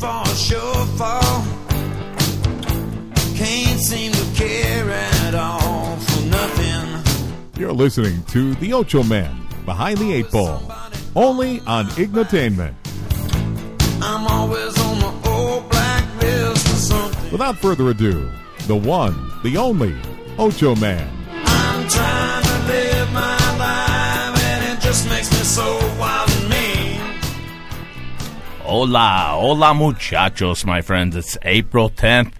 for a shortfall. Can't seem to care at all for nothing. You're listening to the Ochoman, Behind the Eight Ball, only on Ignotainment. I'm always on the old blacklist or something. Without further ado, the one, the only, Ochoman. I'm trying to live my life and it just makes me so wild and mean. Hola muchachos, my friends. It's April 10th,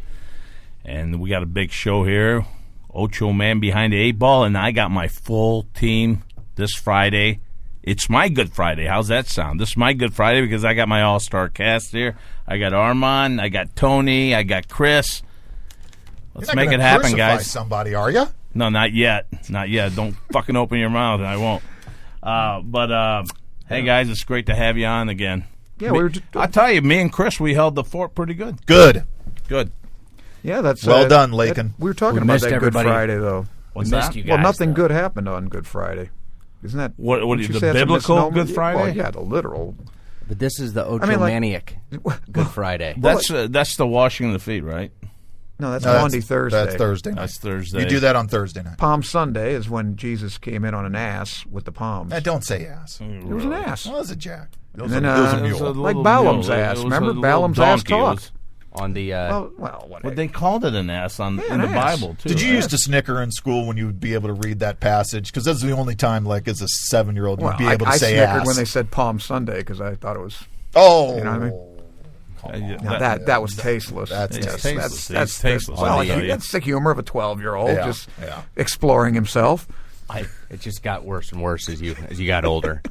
and we got a big show here. Ochoman Behind the Eight Ball, and I got my full team this Friday. It's my Good Friday. How's that sound? This is my Good Friday because I got my all-star cast here. I got Armand, I got Tony, I got Chris. Let's make it happen, guys. Somebody, are you? No, not yet. Not yet. Don't fucking open your mouth, and I won't. Hey, guys, it's great to have you on again. Yeah, I'll tell you, me and Chris, we held the fort pretty good. Good. Yeah, that's well done, Lakin. We were talking about that Good Friday, though. What's that? You guys, well, nothing good happened on Good Friday. Isn't that what you the say that's a biblical misnomer? Good Friday? Well, yeah, the literal. But this is the Ochomaniac Good Friday. That's the washing of the feet, right? No, that's Maundy Thursday. That's Thursday night. That's Thursday. You do that on Thursday night. Palm Sunday is when Jesus came in on an ass with the palms. Don't say ass. It was an ass. Well, it was a jack. It was, And it was a mule. like Balaam's ass. Remember Balaam's ass talk? On the Well, they called it an ass in the Bible, too. Did you right? used to snicker in school when you would be able to read that passage? Because that's the only time, like, as a 7-year-old, you'd be able to say I snickered ass. when they said Palm Sunday because I thought it was. Oh. You know what I mean? Now that was tasteless. That's tasteless. That's tasteless. Well, that's the humor of a 12-year-old Yeah, just yeah. exploring himself. it just got worse and worse as you got older.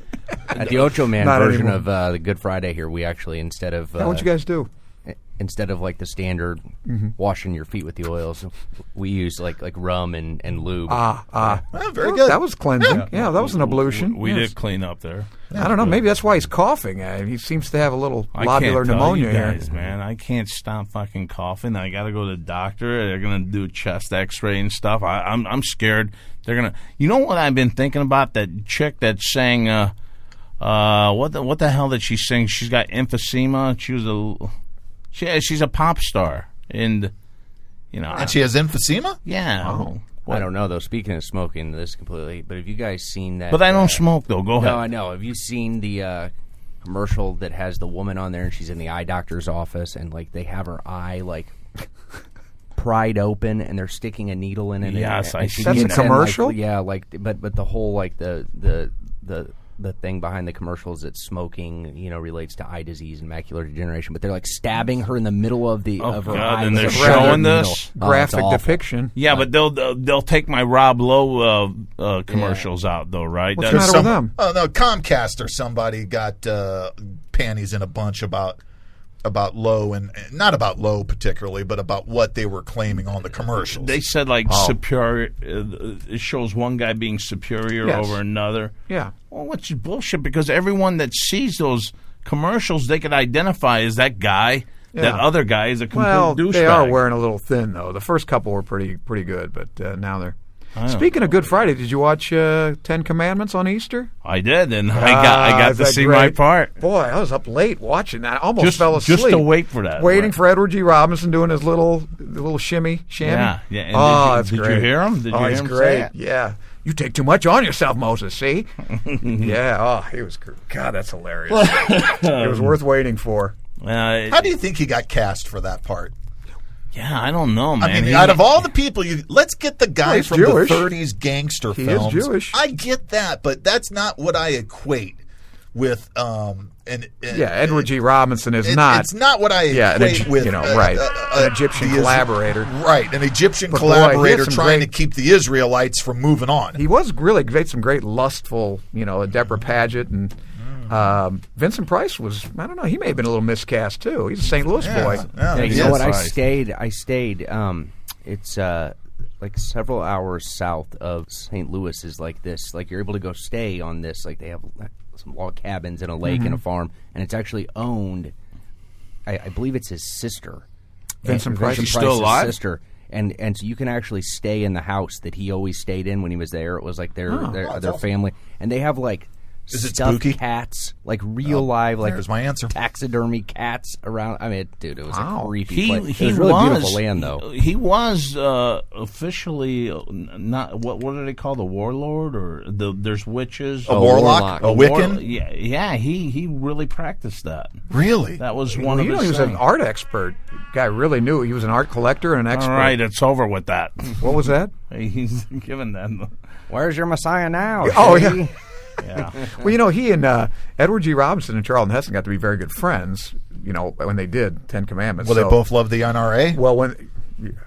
At the Ochoman Not version anymore. of the Good Friday here, we actually instead of What'd you guys do? Instead of like the standard washing your feet with the oils, we use like rum and lube. Well, very Well, good. that was cleansing. Yeah, that was an ablution. We Yes. did clean up there. I don't know. Maybe that's why he's coughing. He seems to have a little I lobular can't tell pneumonia you guys, here. man. I can't stop fucking coughing. I got to go to the doctor. They're gonna do chest X-ray and stuff. I'm scared. They're gonna. You know what I've been thinking about? That chick that sang. What the hell did she sing? She's got emphysema. She's a pop star, and And she has emphysema? yeah. Oh. I don't know though. Speaking of smoking, this completely. But have you guys seen that? But I don't smoke though. Go ahead. No, I know. Have you seen the commercial that has the woman on there and she's in the eye doctor's office and like they have her eye like pried open and they're sticking a needle in it? Yes, I see That's a that. commercial? But the whole like the thing behind the commercial is that smoking, relates to eye disease and macular degeneration. But they're like stabbing her in the middle of her God, eye. and they're with a showing needle. this? Oh, it's Graphic awful. depiction. Yeah, but they'll take my Rob Lowe commercials out though, right? What's the matter with them? Oh, no, Comcast or somebody got panties in a bunch about Lowe, and not about Lowe particularly, but about what they were claiming on the commercials. They said superior. It shows one guy being superior Yes. over another. Yeah. Well, which is bullshit because everyone that sees those commercials, they could identify as that guy. That Yeah. other guy is a complete Well, douchebag. they are wearing a little thin though. The first couple were pretty good, but now they're. Speaking of Good Friday, did you watch 10 Commandments on Easter? I did, and I got is to that see great? my part. Boy, I was up late watching that. I almost fell asleep. Just to wait for that. Waiting right? for Edward G. Robinson doing his little shammy. Yeah. And that's did great. you hear him? Did you hear he's him great. say it? Yeah. You take too much on yourself, Moses, see? Yeah. Oh, he was great. God, that's hilarious. It was worth waiting for. How do you think he got cast for that part? Yeah, I don't know, man. I mean, out of all the people, let's get the guy he's from Jewish. the 30s gangster He films. is Jewish. I get that, but that's not what I equate with. Edward G. Robinson is not. It's not what I equate with. Right. An Egyptian collaborator. Right, an Egyptian But boy, he had collaborator some trying great- to keep the Israelites from moving on. He was really great. Some great lustful, Deborah Paget and Vincent Price was. I don't know. He may have been a little miscast too. He's a St. Louis boy. Yeah, You he know is. what? I stayed. It's like several hours south of St. Louis is like this. Like you're able to go stay on this. Like they have some log cabins and a lake and a farm, and it's actually owned. I believe it's his sister. Vincent Price. She's still alive? Sister. And so you can actually stay in the house that he always stayed in when he was there. It was like their family, and they have like Is it stuffed spooky? cats, like real live, like there's my answer. taxidermy cats around. I mean, dude, it was a creepy place. He It was really beautiful land, though. He was officially not what do they call the warlord or there's witches. A warlock? A Wiccan? Yeah. He really practiced that. Really? That was one of He his was an things. art expert. Guy really knew. He was an art collector and an expert. All right, it's over with that. What was that? He's given that. Where's your Messiah now? Oh, Shady? yeah. Yeah. Well, he and Edward G. Robinson and Charlton Heston got to be very good friends, when they did Ten Commandments. Well, they both loved the NRA? Well,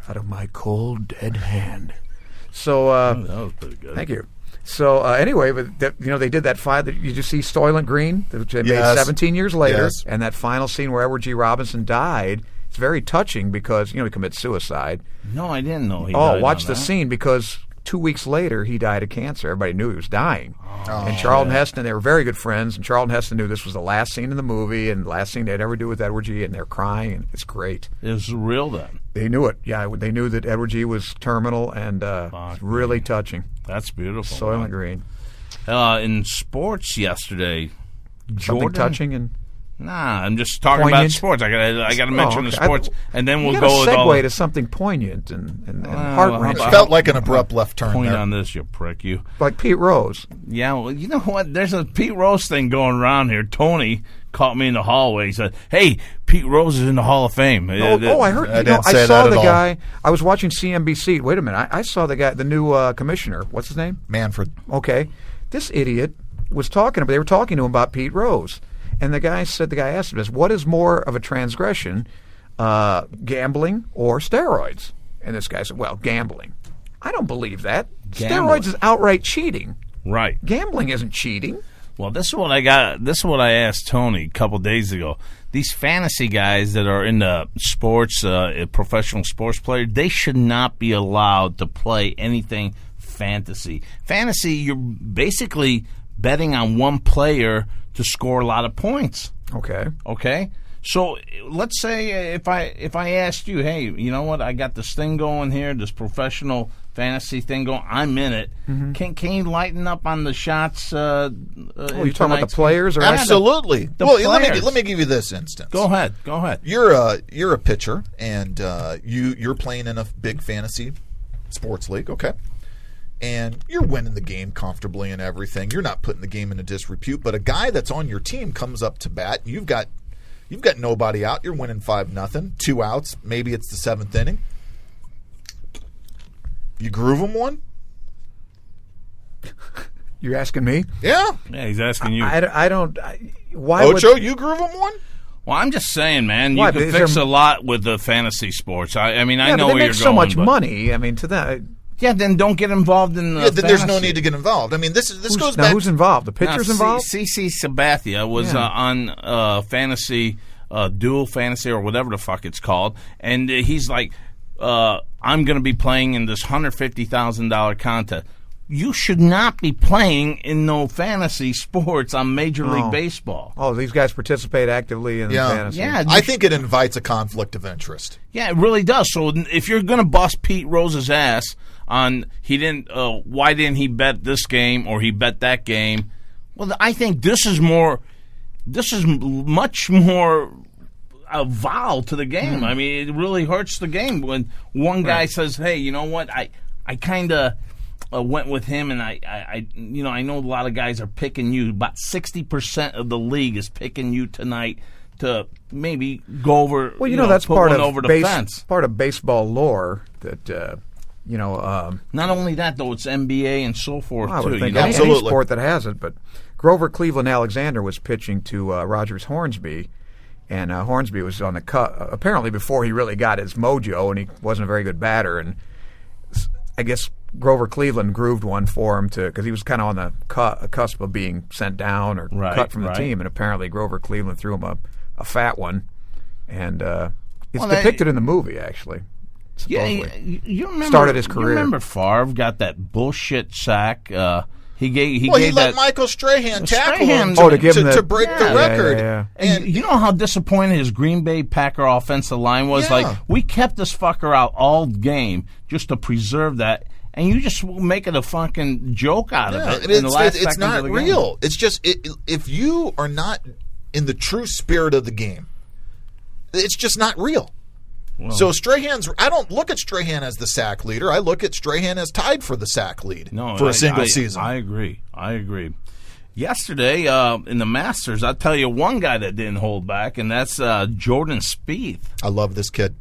out of my cold, dead hand. So, That was pretty good. thank you. So, anyway, but they did that fight. You just see Soylent Green, which they made Yes. 17 years later, Yes. and that final scene where Edward G. Robinson died. It's very touching because, he commits suicide. No, I didn't know he Oh, died watch on the that. scene because 2 weeks later he died of cancer. Everybody knew he was dying. Oh, And Charlton Heston, they were very good friends, and Charlton Heston knew this was the last scene in the movie and the last scene they'd ever do with Edward G., and they're crying, and it's great. It was real then. They knew it. Yeah, they knew that Edward G. was terminal, and it's really touching. That's beautiful. Soylent Green. In sports yesterday, Something Jordan, touching and Nah, I'm just talking Poignant? about sports. I got to mention the okay. sports, and then we'll you go gotta with all. segue to something poignant and heart how wrenching, about- Felt like an abrupt left turn Point there. on this, you prick, you. like Pete Rose. Yeah, well, you know what? There's a Pete Rose thing going around here. Tony caught me in the hallway. He said, "Hey, Pete Rose is in the Hall of Fame." Oh, I heard. I didn't say I saw that at the all. guy. I was watching CNBC. Wait a minute. I saw the guy, the new commissioner. What's his name? Manfred. Okay, this idiot was talking. They were talking to him about Pete Rose, and the guy asked him this: "What is more of a transgression, gambling or steroids?" And this guy said, "Well, gambling." I don't believe that. Gambling. Steroids is outright cheating. Right. Gambling isn't cheating. Well, this is what I got. This is what I asked Tony a couple days ago. These fantasy guys that are in the sports, professional sports players, they should not be allowed to play anything fantasy. Fantasy, you're basically betting on one player to score a lot of points. Okay. Okay? So let's say if I asked you, hey, you know what? I got this thing going here, this professional fantasy thing going. I'm in it. Can you lighten up on the shots? Oh, you're talking about the players, or Absolutely. The Well, let players. me give you this instance. Go ahead. You're a pitcher, and you're playing in a big fantasy sports league, okay? And you're winning the game comfortably and everything. You're not putting the game into disrepute, but a guy that's on your team comes up to bat. You've got nobody out. You're winning 5-0, 2 outs. Maybe it's the 7th inning. You groove him one? You're asking me? Yeah. Yeah, he's asking you. I don't. Why Ocho, would you groove him one? Well, I'm just saying, man, you Why, can is fix there- a lot with the fantasy sports. I mean, I Yeah, know but they where you're make so going, much but- money. I mean, to that. Yeah, then don't get involved in the Yeah, then there's no fantasy. need to get involved. I mean, this goes Now, back. who's involved? The pitcher's Now, involved. CC Sabathia was Yeah. on fantasy, dual fantasy, or whatever the fuck it's called, and he's like, I'm going to be playing in this $150,000 contest. You should not be playing in no fantasy sports on Major League Baseball. Oh, these guys participate actively in Yeah. fantasy. Yeah, I think it invites a conflict of interest. Yeah, it really does. So if you're going to bust Pete Rose's ass on why didn't he bet this game or he bet that game, well, I think this is much more a vow to the game. I mean, it really hurts the game when one guy says, "Hey, you know what? I kind of went with him, and I know a lot of guys are picking you. About 60% of the league is picking you tonight to maybe go over. Well, that's put part one of over the fence. part of baseball lore that Not only that, though, it's NBA and so forth I too. would think you know? any Absolutely. sport that has it. But Grover Cleveland Alexander was pitching to Rogers Hornsby, and Hornsby was on the cut apparently before he really got his mojo, and he wasn't a very good batter. And I guess Grover Cleveland grooved one for him because he was kind of on the cusp of being sent down or cut from the team, and apparently Grover Cleveland threw him a fat one, and it's depicted in the movie actually. Supposedly. You remember Started his career. You remember Favre got that bullshit sack? He gave Well, he gave let that. Michael Strahan tackle Strahan- him Oh, to break the record. Yeah. And you know how disappointed his Green Bay Packer offensive line was? Yeah. Like, we kept this fucker out all game just to preserve that. and you just make it a fucking joke out of it. It's not real. It's just if you are not in the true spirit of the game, it's just not real. Well, so Strahan's. I don't look at Strahan as the sack leader. I look at Strahan as tied for the sack lead for a single season. I agree. Yesterday in the Masters, I'll tell you one guy that didn't hold back, and that's Jordan Spieth. I love this kid.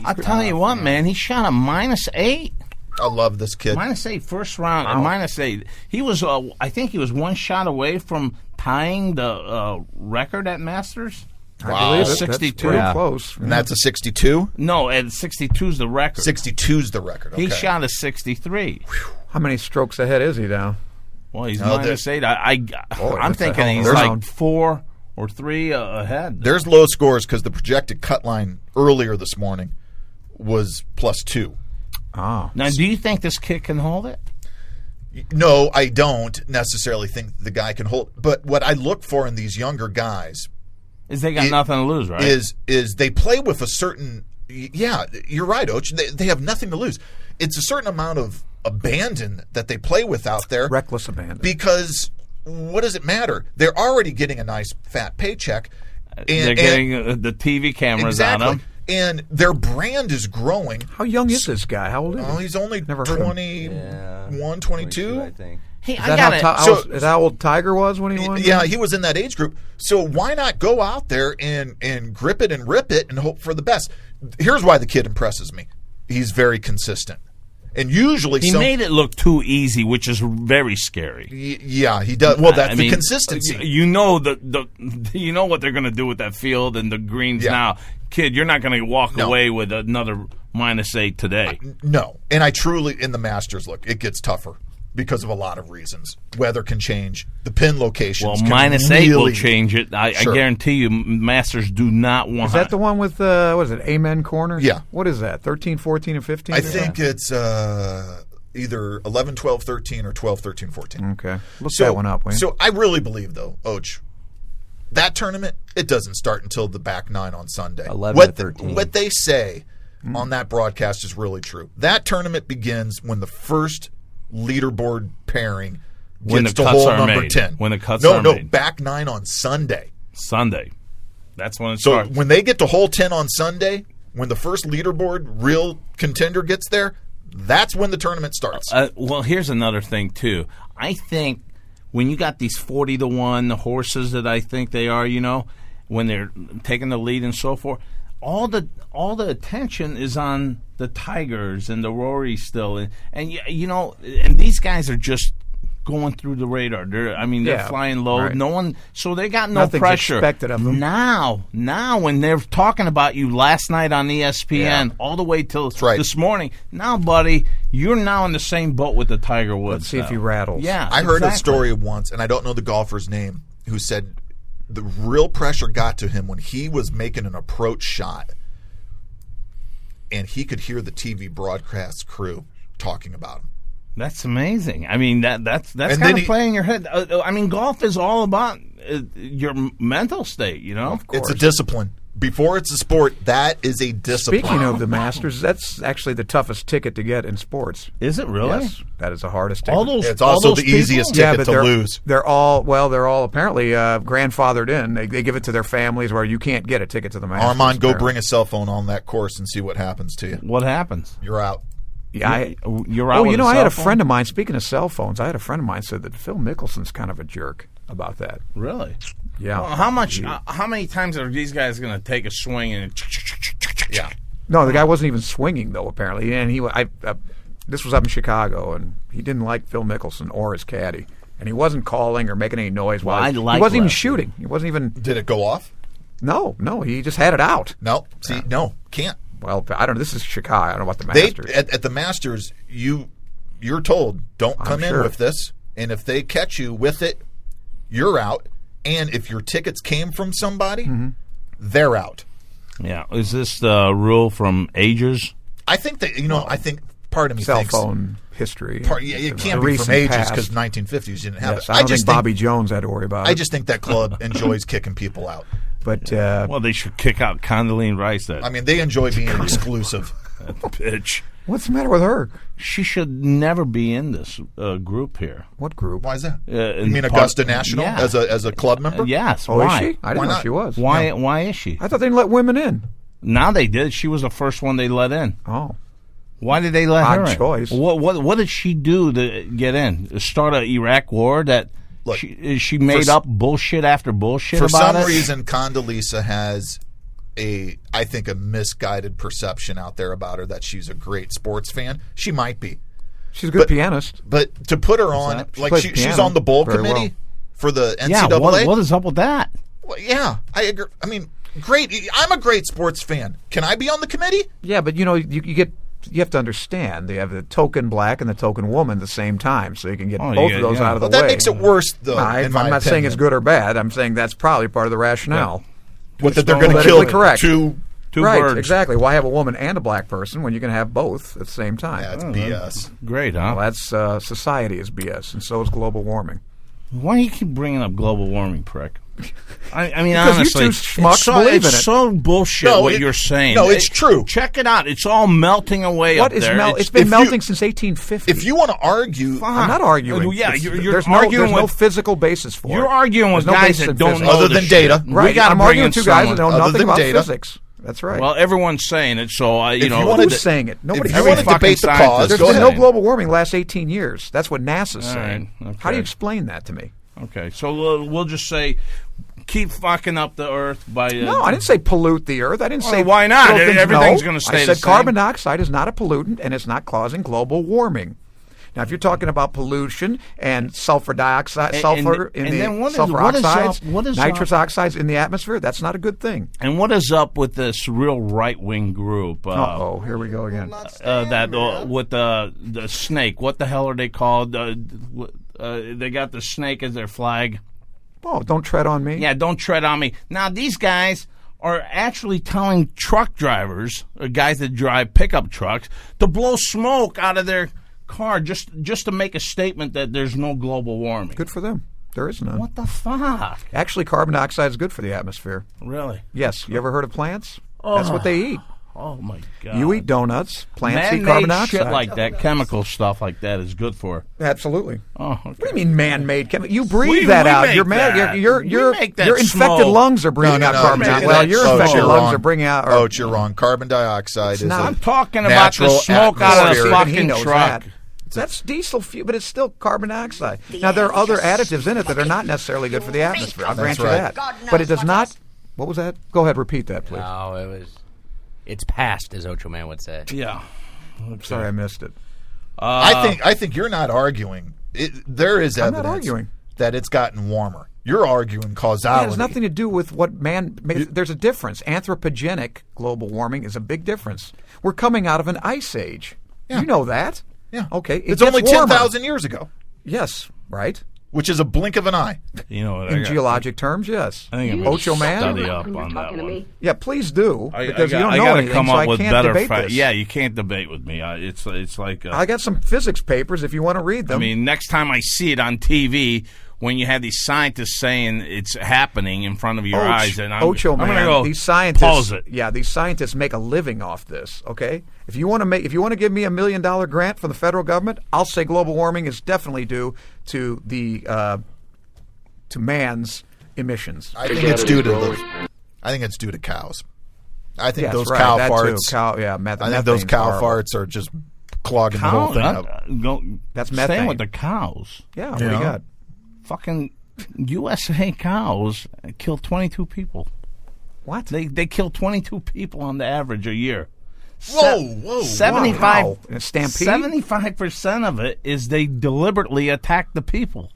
I'll tell you what, man. He shot a -8. I love this kid. -8 first round, and -8. He was, I think, he was one shot away from tying the record at Masters. I believe it. 62. That's pretty close. And that's a 62? No, and 62 is the record. 62 is the record. Okay. He shot a 63. How many strokes ahead is he now? Well, he's -8. I'm thinking he's like 4 or 3 ahead. There's low scores because the projected cut line earlier this morning was +2. Oh. Now, do you think this kid can hold it? No, I don't necessarily think the guy can hold. But what I look for in these younger guys is they got nothing to lose, right? Is they play with a certain. Yeah, you're right, Och. They have nothing to lose. It's a certain amount of abandon that they play with out there. Reckless abandon. Because what does it matter? They're already getting a nice fat paycheck. They're getting the TV cameras on them. And their brand is growing. How young is this guy? How old is he? Oh, he's only 21, 22. I think. Hey, Is that how old Tiger was when he won? Yeah, he was in that age group. So why not go out there and grip it and rip it and hope for the best? Here's why the kid impresses me. He's very consistent. And usually he made it look too easy, which is very scary. Yeah, he does. Well, that's the consistency. You know you know what they're going to do with that field and the greens now. Kid, you're not going to walk away with another -8 today. No. And I truly, in the Masters, look, it gets tougher because of a lot of reasons. Weather can change. The pin locations can -8 will really change it. I guarantee you Masters do not want. Is that the one with, what is it, Amen Corner? Yeah. What is that, 13, 14, and 15? I think it's either 11, 12, 13 or 12, 13, 14. Okay. Look that one up, Wayne. So I really believe, though, Och, that tournament, it doesn't start until the back 9 on Sunday. 11 to 13. What they say on that broadcast is really true. That tournament begins when the first leaderboard pairing gets to hole number 10. When the cuts are made. No, back 9 on Sunday. That's when it so starts. So when they get to hole 10 on Sunday, when the first leaderboard real contender gets there, that's when the tournament starts. Well, here's another thing, too. I think when you got these 40-1 horses that I think they are, when they're taking the lead and so forth, all the attention is on the Tigers and the Rory still, and and these guys are just going through the radar. They're flying low. Right. No one, so they got no Nothing's pressure. Expected of them. Now, when they're talking about you last night on ESPN, all the way till this morning. Now, buddy, you're now in the same boat with the Tiger Woods. Let's see if he rattles. Yeah, I heard a story once, and I don't know the golfer's name, who said the real pressure got to him when he was making an approach shot, and he could hear the TV broadcast crew talking about him. That's amazing. I mean, that's kind of playing your head. Golf is all about your mental state, Of course. It's a discipline. Before it's a sport, that is a discipline. Speaking of the Masters, that's actually the toughest ticket to get in sports. Is it really? Yes, that is the hardest ticket. It's also the easiest ticket to lose. They're all apparently grandfathered in. They give it to their families where you can't get a ticket to the Masters. Armand, go bring a cell phone on that course and see what happens to you. What happens? You're out. Yeah, you're out. I had a friend of mine. Speaking of cell phones, I had a friend of mine said that Phil Mickelson's kind of a jerk about that. Really? Yeah. Well, how many times are these guys going to take a swing and? Yeah. No, the guy wasn't even swinging though. Apparently, and this was up in Chicago, and he didn't like Phil Mickelson or his caddy, and he wasn't calling or making any noise. Well, he wasn't even shooting. He wasn't even. Did it go off? No, he just had it out. No, can't. Well, I don't know. This is Chicago. I don't know about the Masters. At the Masters, you're told don't come in with this, and if they catch you with it, you're out. And if your tickets came from somebody, they're out. Yeah. Is this the rule from ages? I think that I think part of me cell thinks phone history. It can't be from ages because 1950s you didn't have it. I don't think Bobby Jones had to worry about it. I just think that club enjoys kicking people out. But well, they should kick out Condoleezza Rice. They enjoy being exclusive. Bitch. What's the matter with her? She should never be in this group here. What group? Why is that? You You mean Augusta National Yeah. as a club member? Yes. Oh, why? is she? I didn't Why know not? she was. Why is she? I thought they didn't let women in. Now they did. She was the first one they let in. Oh. Why did they let Odd her in? choice. What did she do to get in? Start an Iraq war that Look, she made up bullshit after bullshit For about some it? reason, Condoleezza has I think a misguided perception out there about her that she's a great sports fan. She might be. She's a good pianist. But to put her on, that? She like plays she's piano on the bowl very committee well. for the Yeah, NCAA. what is up with that? Well, yeah, I agree. I mean, great. I'm a great sports fan. Can I be on the committee? Yeah, but you have to understand they have the token black and the token woman at the same time, so you can get Oh, both yeah, of those yeah. out of the Well, that way. makes it worse, though. No, I'm not saying it's good or bad. I'm saying that's probably part of the rationale. What, that they're going to kill Politically correct. two. Two right, birds. exactly. Why have a woman and a black person when you can have both at the same time? That's BS. Great, huh? Well, that's society is BS, and so is global warming. Why do you keep bringing up global warming, prick? I mean, Because you honestly, two schmucks believe in it's it. so bullshit No, what you're saying. no, it's true. Check it out. It's all melting away What up is there. It's been if melting you- since 1850. If you want to argue, I'm not arguing. Yeah, It's- you're there's arguing no with physical basis for it. You're arguing with There's no guys basis that in don't physics. know Other the than shit. data. We Right, gotta I'm bring arguing in with two guys that someone. know other nothing than about data. physics. That's right. Well, everyone's saying it, so I, you know. wanted Who's saying it? Nobody. if you Every want to fucking debate the scientist cause, There's go been ahead. no global warming the last 18 years. That's what NASA's All saying. right, okay. How do you explain that to me? Okay, so we'll just say, keep fucking up the earth by. No, I didn't say pollute the earth. I didn't Well, say why not? throw things- Everything's no. gonna stay I the said same. carbon dioxide is not a pollutant, and it's not causing global warming. Now, if you're talking about pollution and sulfur dioxide, sulfur in and the then sulfur what is oxides, up- what is nitrous up- oxides in the atmosphere, that's not a good thing. And what is up with this real right wing group? Uh-oh, here we go again. With the snake. What the hell are they called? They got the snake as their flag. Oh, don't tread on me. Yeah, don't tread on me. Now these guys are actually telling truck drivers, or guys that drive pickup trucks, to blow smoke out of their car just to make a statement that there's no global warming. Good for them. There is none. What the fuck? Actually, carbon dioxide is good for the atmosphere. Really? Yes. You ever heard of plants? That's what they eat. Oh my god! You eat donuts. Plants eat man-made carbon dioxide. shit like that, chemical stuff like that is good for. Absolutely. Oh, okay. What do you mean man-made chemical? You breathe We that out. make You're mad. that. Your We make that infected smoke. lungs are bringing out carbon we make dioxide. Well, that your smoke. infected you're lungs wrong. are bringing out. You're wrong. Carbon dioxide is not. a I'm talking about natural the smoke out of the atmospheric- He fucking knows truck. that. That's diesel fuel, but it's still carbon dioxide. Now there are other additives in it that are not necessarily good for the atmosphere. I'll grant you right. that. But it does not. What was that? Go ahead, repeat that, please. No, it's past, as Ochoman would say. Yeah. Sorry, I missed it. I think you're not arguing. There is I'm not evidence arguing. that it's gotten warmer. You're arguing causality. It has nothing to do with what man. There's a difference. Anthropogenic global warming is a big difference. We're coming out of an ice age. Yeah. You know that. Yeah. Okay. It's gets only warmer. 10,000 years ago, Yes. Right. which is a blink of an eye. You know what? In geologic terms, yes. I think I'm gonna Ocho Man? study up on that one. Yeah, please do because you don't I know gotta anything, come so up I with can't better debate facts. this. Yeah, you can't debate with me. It's like I got some physics papers if you want to read them. I mean, next time I see it on TV, when you have these scientists saying it's happening in front of your eyes, and I'm going to go these scientists, pause it. Yeah, these scientists make a living off this. Okay, if you want to give me $1 million grant from the federal government, I'll say global warming is definitely due to the to man's emissions. I think it's due to cows. I think Yes, those right, cow that too. farts. I think those cow farts are just clogging the whole thing up. That's Staying methane. with the cows. Yeah, what do you got? Fucking USA cows kill 22 people. What? They kill 22 people on the average a year. Whoa. 75 Wow. In a stampede? 75% of it is they deliberately attack the people.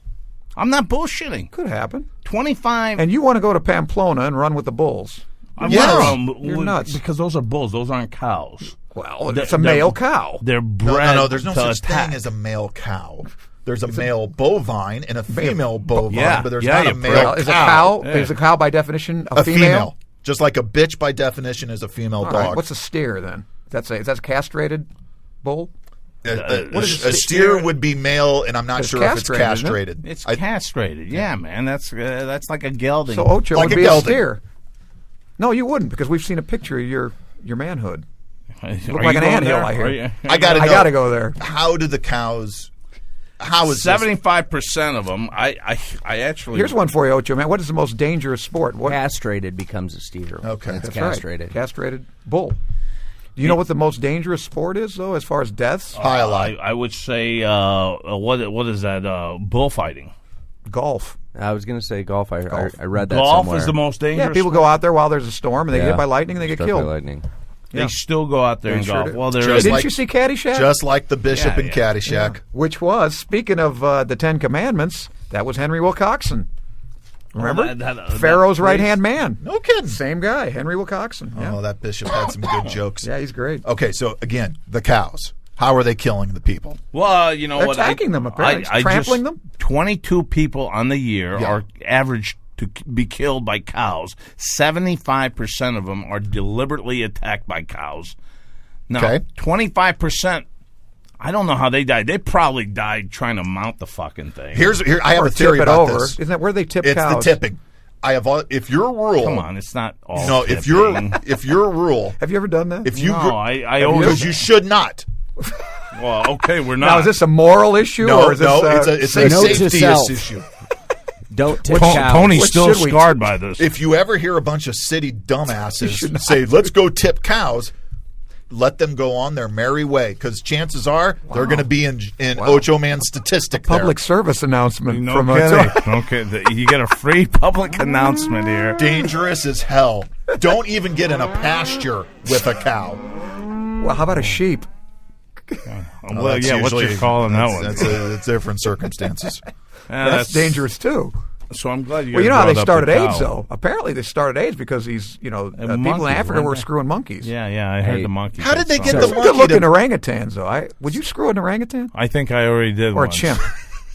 I'm not bullshitting. Could happen. 25. And you want to go to Pamplona and run with the bulls? I'm Yeah. not- You're nuts. Because those are bulls. Those aren't cows. Well, They're- it's a male cow. They're bred No. There's no to such attack. thing as a male cow. There's a male bovine and a female bovine, Yeah. but there's Yeah, not a you male prick. Well, is cow. a cow by definition a A female? female. Just like a bitch by definition is a female All dog. right. What's a steer then? Is that a castrated bull? A steer would be male, and I'm not It's sure if it's castrated, isn't it? castrated. It's castrated. Yeah, man. That's like a gelding. So Ocho Like would a be a gelding. steer. No, you wouldn't because we've seen a picture of your manhood. Look like an anthill, I hear. I gotta I gotta go there. How do the cows? How is 75% of them? I actually. Here's one for you, Ocho, man. What is the most dangerous sport? What? Castrated becomes a steer. Okay. It's That's castrated. right. Castrated bull. Do you know what the most dangerous sport is, though, as far as deaths? I would say what is that? Bullfighting. Golf. I was going to say golf. I read that Golf somewhere. is the most dangerous. Yeah, people go out there while there's a storm and they get hit by lightning and they get Struck by killed. lightning. They still go out there and sure golf. do. Well, there Just is. Didn't like- you see Caddyshack? just like the bishop Yeah, in yeah. Caddyshack. Which was, speaking of the Ten Commandments, that was Henry Wilcoxon. Remember? Pharaoh's that- right-hand man. No kidding. Same guy, Henry Wilcoxon. Yeah. Oh, that bishop had some good jokes. Yeah, he's great. Okay, so again, the cows. How are they killing the people? Well, you know They're what? attacking them, apparently. Trampling them? 22 people on the year Yeah. are averaged to be killed by cows. 75% of them are deliberately attacked by cows. Now, Okay. 25%. I don't know how they died. They probably died trying to mount the fucking thing. Here I have Or a theory tip it about over. this. Isn't that where they tip It's cows? the tipping. If your rule, Come on, it's not all. no, if your tipping. if your rule, Have you ever done that? if you, No, I always. because you should not. Well, okay, we're not. Now, is this a moral issue? No, or is this, it's a Note to safety self. issue. Don't tip Tony's cows. What still should we scarred by this. If you ever hear a bunch of city dumbasses say, "Let's go tip cows," let them go on their merry way, because chances are they're going to be in Ochoman's statistic. public there. service announcement no from kidding. Okay, you get a free public announcement here. Dangerous as hell. Don't even get in a pasture with a cow. Well, how about a sheep? Well, That's yeah, what usually- you calling that one? It's different circumstances. Yeah, That's dangerous too. So I'm glad you. Well, you know guys how they brought up started the AIDS, cow. though. Apparently, they started AIDS because people in monkeys, Africa weren't were they? screwing monkeys. Yeah, I heard Hey, the monkey. how did they get Some the good monkey looking to- orangutans, though. Would you screw an orangutan I think I already did. or a once. chimp?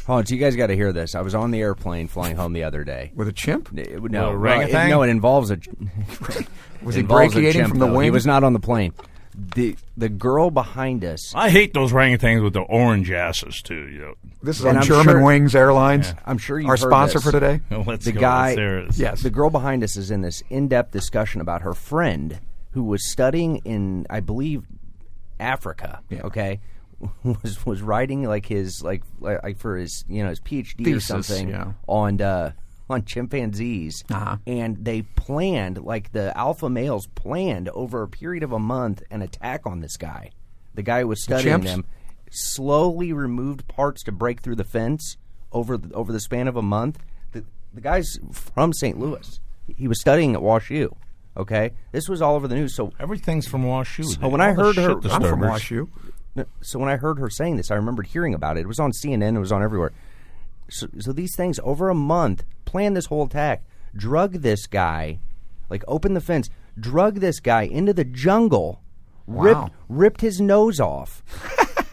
Hold on, so you guys got to hear this. I was on the airplane flying home the other day. With a chimp? No, orangutan? it involves a. Was he involves a brachiating chimp, from the though. He wing? was not on the plane. The girl behind us. I hate those orangutans with the orange asses too. You know. This is And on I'm German sure- Wings Airlines. I'm sure you've Our heard sponsor this. for today. Let's The go. guy, Let's hear it. Yes. the girl behind us is in this in-depth discussion about her friend who was studying in, I believe, Africa. Yeah. Okay, was writing like his like for his his PhD Thesis, or something yeah. on chimpanzees, Uh-huh. and they planned the alpha males planned over a period of a month an attack on this guy. The guy who was studying chimps? them slowly removed parts to break through the fence over the span of a month. The guy's from St. Louis. He was studying at WashU. Okay, this was all over the news. So Everything's from WashU. So when I heard her- I'm from WashU. So when I heard her saying this, I remembered hearing about it. It was on CNN. It was on everywhere. So these things, over a month, planned this whole attack, drug this guy, opened the fence, drug this guy into the jungle, Wow. ripped his nose off,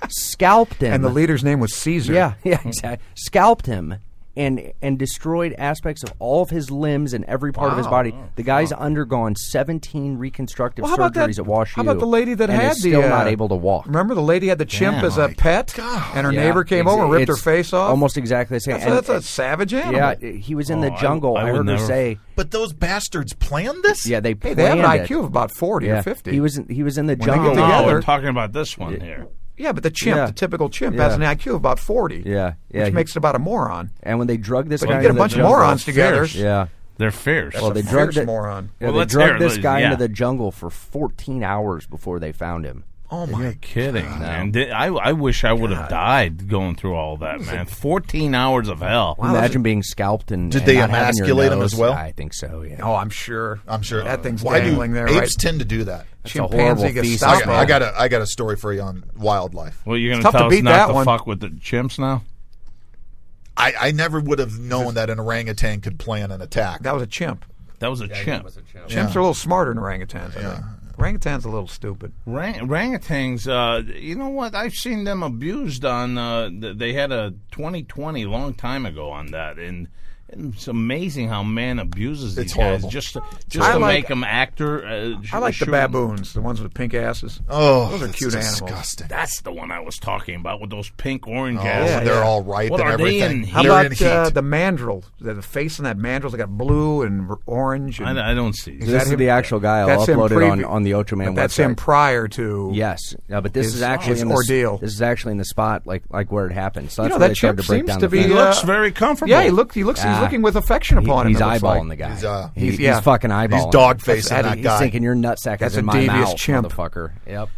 scalped him. And the leader's name was Caesar. Yeah, exactly. Scalped him and destroyed aspects of all of his limbs and every part of his Wow. body. The guy's undergone 17 reconstructive Well, how about surgeries that? at WashU. How about the lady that and had is still the not able to walk? Remember the lady had the chimp Damn. as a My pet, and her Yeah, neighbor came over and ripped her it's face off. Almost exactly the same. That's a savage animal. Yeah, he was in the Oh, jungle. I I, would heard her never- say. But those bastards planned this? Yeah, they Hey, planned they have an it. IQ of about 40 Yeah, or 50. he was in the When they jungle. get No, together- we're talking about this one here. Yeah, but the chimp, Yeah. the typical chimp, Yeah. has an IQ of about 40. Yeah, which makes it about a moron. And when they drug this But guy, you get a into bunch the of jungle- morons together. Fierce. Yeah. They're fierce. Well, That's they a drugged fierce it- moron. Yeah, Well, they let's drugged hear it. this guy Yeah. into the jungle for 14 hours before they found him. Oh my! You're kidding, man. I wish I would have died going through all that, man. 14 hours of hell. Imagine being scalped and Did and they not having your emasculate him nose. as well? I think so. Yeah. Oh, I'm sure. I'm sure that thing's Why dangling do there. apes Right? tend to do that? That's a horrible Chimpanzee feast. Gestapo. I got a story for you on wildlife. Well, you're going It's to tough tell to us beat not that to one. fuck with the chimps now? I never would have known that an orangutan could plan an attack. That was a chimp. That was a chimp. Chimps are a little smarter than orangutans. I think. Orangutans a little stupid. Orangutans, you know what? I've seen them abused on. They had a 2020 long time ago on that, and It's amazing how man abuses these It's guys horrible. just to I like- make them actor. I like the sure. baboons, the ones with pink asses. Oh, those are that's cute animals. disgusting. That's the one I was talking about with those pink orange Oh, asses. they're all ripe What and are they everything. in How heat? They're in about heat. the mandrill? The face in that mandrill, they got blue and orange. And I don't see. Is This that is him? the actual guy. I'll That's him upload it previ- on the Ochoman website. That's him prior to. Yes, but this his- is actually his in the ordeal. This is actually in the spot, like where it happened. So You that's know, where that they started chip to break seems down to the be. fence. Looks very comfortable. Yeah, he looks. He's looking with affection upon him. He's it looks eyeballing like. the guy. He's, yeah. He's fucking eyeballing. He's him. dog-facing That's- that He's guy. thinking your nutsack That's is in a my devious mouth, chimp. motherfucker. Yep.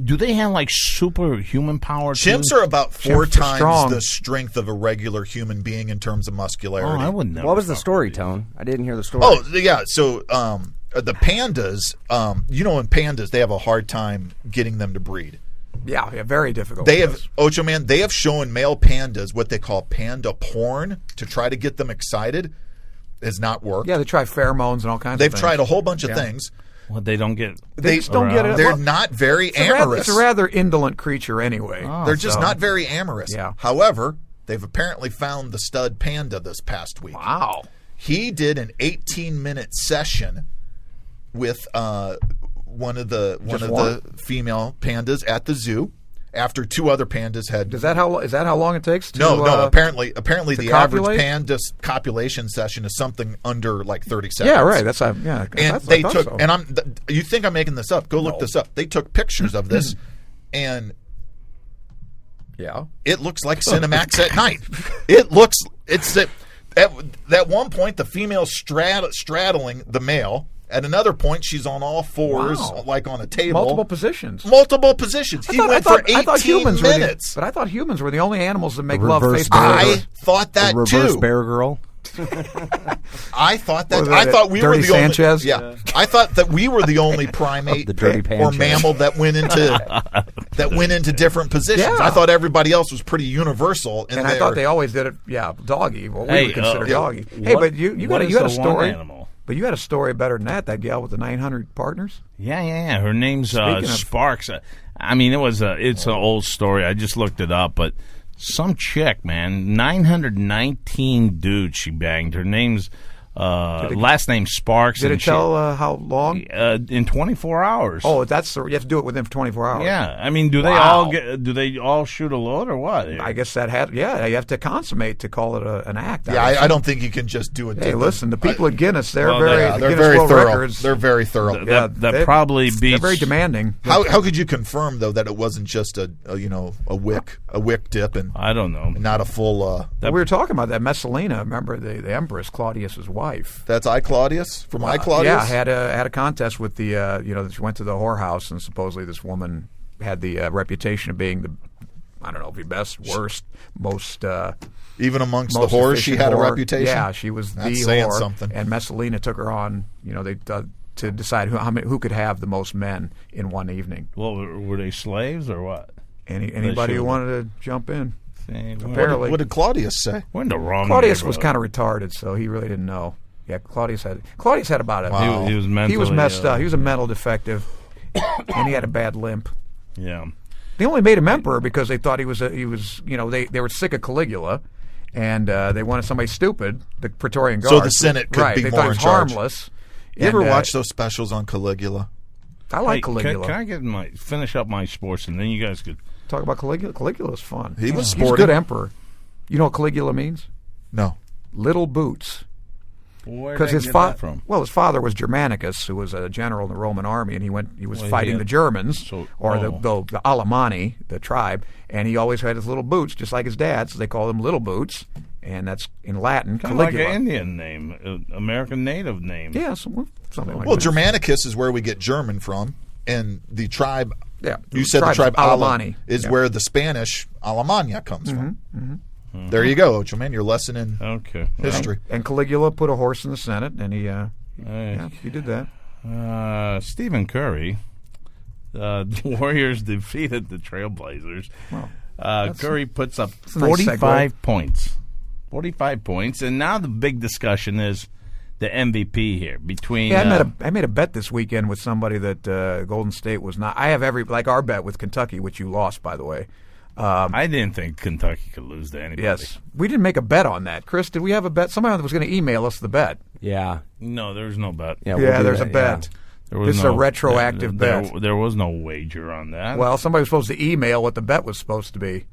Do they have like superhuman power? Chimps too? are about 4 Chimps are times strong. the strength of a regular human being in terms of muscularity. Oh, I would never. What was the fuck story, with these. Tone? I didn't hear the story. Oh, yeah. So the pandas, in pandas, they have a hard time getting them to breed. Yeah, very difficult. They Yes. have, Ochoman, they have shown male pandas what they call panda porn to try to get them excited. Has not worked. Yeah, they try pheromones and all kinds They've of things. tried a whole bunch of Yeah. things. Well, they don't get. They just don't get it. They're Well, not very It's a rather- amorous. It's a rather indolent creature anyway. They're just So- not very amorous. Yeah. However, they've apparently found the stud panda this past week. Wow. He did an 18-minute session with one of the female pandas at the zoo. After 2 other pandas had Is that how long it takes to? no. Apparently, the copulate? average panda copulation session is something under like 30 seconds. Yeah, right. That's yeah. And I they thought took, so. and you think I'm making this up? Go look this up. They took pictures of this, and yeah. it looks like Cinemax at night. It's at one point the female straddling the male. At another point, she's on all fours, Wow. like on a table. Multiple positions. Multiple positions. He went for 18 minutes. But I thought humans were the only animals that make Reverse love face to bear. face. I thought that the reverse too. bear girl. I thought that. Was I that thought we were Dirty the Sanchez? only. Yeah, I thought that we were the only primate The Dirty or Panchez. mammal that went into different positions. Yeah. I thought everybody else was pretty universal. In And I thought they always did it. Yeah, doggy. What we Hey, would consider yeah. doggy. Hey, What- but you what got is you got a the one story. animal? But you had a story better than that. That gal with the 900 partners. Yeah. Her name's Speaking of- Sparks. I mean, it's an old story. I just looked it up, but some chick, man, 919 dudes she banged. Her name's last name Sparks. Did and it tell how long? in 24 hours. Oh, that's you have to do it within 24 hours. yeah. I mean, do they Wow. do they all shoot a load or what? I guess that had. Yeah, you have to consummate to call it an act. Yeah, I don't think you can just do it. Hey, listen, the people at Guinness, they're Well, very. yeah, the they're Guinness very World thorough. Records, They're very thorough. yeah, that they- probably They're beats. very demanding. How could you confirm though that it wasn't just a wick dip and I don't know. not a full? We were talking about that Messalina. Remember the Empress Claudius's wife? That's I Claudius from I Claudius. Yeah, had a contest with the she went to the whorehouse and supposedly this woman had the reputation of being the best, worst, most Even amongst the most whores, she efficient had a whore. reputation. Yeah, she was That's the saying whore. something. And Messalina took her on. To decide who could have the most men in one evening. Well, were they slaves or what? Anybody who should've- wanted to jump in. Apparently. Apparently. What did Claudius say? We're in the wrong Claudius was neighborhood. kind of retarded, so he really didn't know. Yeah, Claudius had about it. Wow. He was mentally. He was messed up. He was a mental defective, and he had a bad limp. Yeah. They only made him emperor because they thought he was. They were sick of Caligula, and they wanted somebody stupid. The Praetorian Guard. So the Senate could right, be they more thought he was in charge. harmless. You ever And, watch those specials on Caligula? I like Hey, Caligula. Can I finish up my sports and then you guys could. Talk about Caligula. Caligula's fun. He was He's a sporty. good emperor. You know what Caligula means? No. Little boots. Where Because did I his get father, that from? well, his father was Germanicus, who was a general in the Roman army, and he was Well, fighting yeah. the Germans, So- or oh. the Alemanni, the tribe, and he always had his little boots, just like his dad, so they called him Little Boots, and that's in Latin, Kind of like Caligula. an Indian name, American native name. Yeah, something like Well, that. Germanicus is where we get German from, and the tribe. Yeah, You said the tribe Alemanni is Yeah. where the Spanish Alemania comes from. There you go, Ochoman. Your lesson in Okay. history. And Caligula put a horse in the Senate, and he did that. Stephen Curry, the Warriors defeated the Trailblazers. Curry puts up a nice 45 points. 45 points. And now the big discussion is the MVP here between. Yeah, I made a bet this weekend with somebody that Golden State was not. I have like our bet with Kentucky, which you lost, by the way. I didn't think Kentucky could lose to anybody. Yes. We didn't make a bet on that. Chris, did we have a bet? Somebody was going to email us the bet. Yeah. No, there's no bet. Yeah, Yeah, do there's that, a bet. There was This is a retroactive bet. There was no wager on that. Well, somebody was supposed to email what the bet was supposed to be.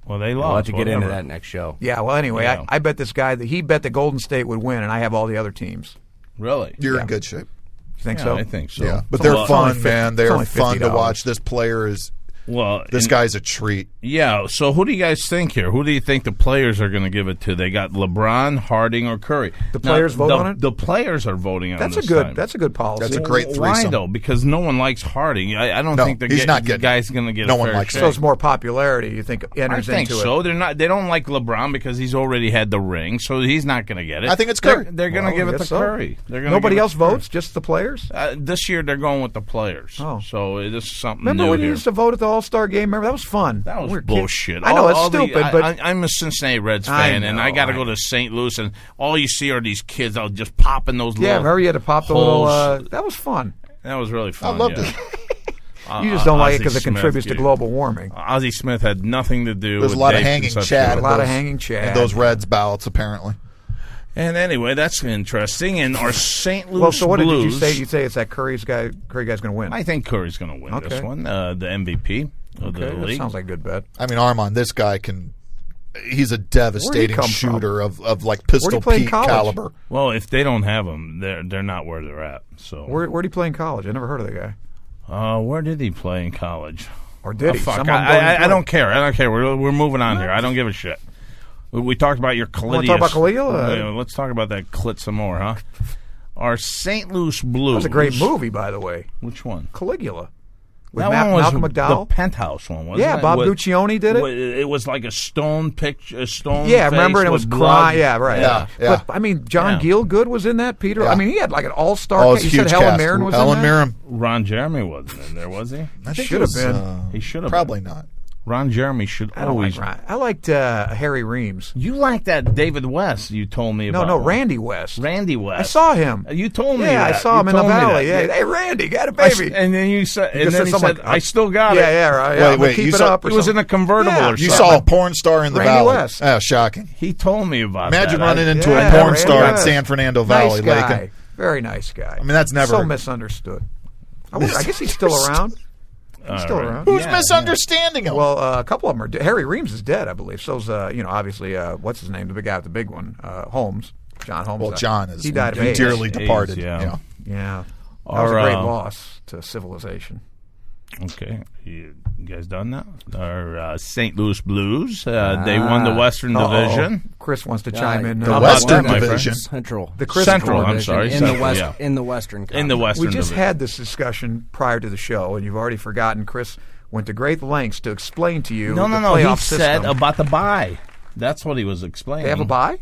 Well, they We'll lost. have to get into whatever. that next show. Yeah, well, anyway, Yeah. I bet this guy that he bet that Golden State would win, and I have all the other teams. Really? You're in good shape. You think Yeah, so? I think so. Yeah, but It's they're only- it's only fun, man. it's They're only fun to $50. watch. This player is. Well, This guy's a treat. Yeah. So who do you guys think here? Who do you think the players are going to give it to? They got LeBron, Harding, or Curry. The players vote on it? The players are voting on That's this a good. time. That's a good policy. That's a great Why threesome. though? Because no one likes Harding. I don't No, think the he's not getting guy's it. going to get. No a one fair likes shake. So it's more popularity. You think I enters think into so. it? They're not. They don't like LeBron because he's already had the ring, so he's not going to get it. I think it's Curry. They're going to Well, give I it to guess so. Curry. They're gonna Nobody give it else to Curry. votes, just the players. This year they're going with the players. Oh. So this is something Remember new when you here. used to vote at the All-Star game? Remember that was fun. That was We were kids. bullshit. I know it's All the- stupid, but I'm a Cincinnati Reds I fan, and I know, got to I go to St. Louis, and all you see are these kids out just popping those yeah, little remember you had to pop the holes. little. That was fun. That was really I fun. loved yeah. it. You just don't like it Ozzie because it Smith, contributes to yeah. global warming. Ozzie Smith had nothing to do There's with a lot of Dave hanging Concepcion. chat. A lot of hanging chat. in those Reds ballots, apparently. And anyway, that's interesting. And our St. Louis Well, so what Blues, did you say? You say it's that Curry guy's going to win. I think Curry's going to win this Okay. one, the MVP of the Okay, that league. sounds like a good bet. I mean, Armand, this guy can. He's a devastating come from? shooter of like Pistol play in Pete college? caliber. Well, if they don't have him, they're not where they're at. So Where did he play in college? I never heard of the guy. where did he play in college? Or did he? Fuck, Some of them don't even I play. don't care. I don't care. We're moving on here. I don't give a shit. We talked about your Caligula. wanna talk about Caligula? Yeah, let's talk about that clit some more, huh? Our St. Louis Blues. That was a great movie, by the way. Which one? Caligula. With That one was Malcolm McDowell. the Penthouse one, wasn't Yeah, it? Bob With- Guccione did it. It was like a stone picture, a stone. Yeah, face remember? And it with was blood. crying. Yeah, right. Yeah, yeah. But I mean, John Yeah. Gielgud was in that. Peter. Yeah. I mean, he had like an all-star. Oh, cast. it's You huge said Helen cast. Mirren was Helen in that. Mirren. Ron Jeremy wasn't in there, was he? I think Should it was, have been. He should have Probably been. not. Ron Jeremy should I don't always. like Ryan. I liked Harry Reams. You like that David West? You told me about. No, Randy West. Randy West. I saw him. You told me. Yeah, I that. saw You him in the told me valley. that. Yeah. Hey, Randy, got a I baby. and then you said, and just then he said said, something "I still got yeah, it." yeah, right. Yeah, Wait, keep you it saw- up. Or He was in something. a convertible Yeah. or You something. saw a porn star in the Randy valley. West. Oh, shocking. He told me about Imagine that. running into Yeah, a porn Randy star in West. San Fernando Valley, Nice guy. Lakin. Very nice guy. I mean, that's never. so misunderstood. I guess he's still around. He's still right. around. Who's Yeah, misunderstanding him? Well, a couple of them are dead. Harry Reams is dead, I believe. So's, obviously, what's his name? The big guy with the big one. Holmes. John Holmes. Well, John is he died of AIDS. dearly departed. yeah. Yeah. Yeah. That was a Our, great loss to civilization. Okay, you guys done now? Our St. Louis Blues. They won the Western Division. Chris wants to chime in. The How about Western that, my friend? Division. Central. The Chris Central, Division. I'm sorry. in Central, the West. yeah. In the Western. In the Conference. Western We just Division. had this discussion prior to the show, and you've already forgotten. Chris went to great lengths to explain to you No. the He playoff said system. about the bye. That's what he was explaining. They have a bye?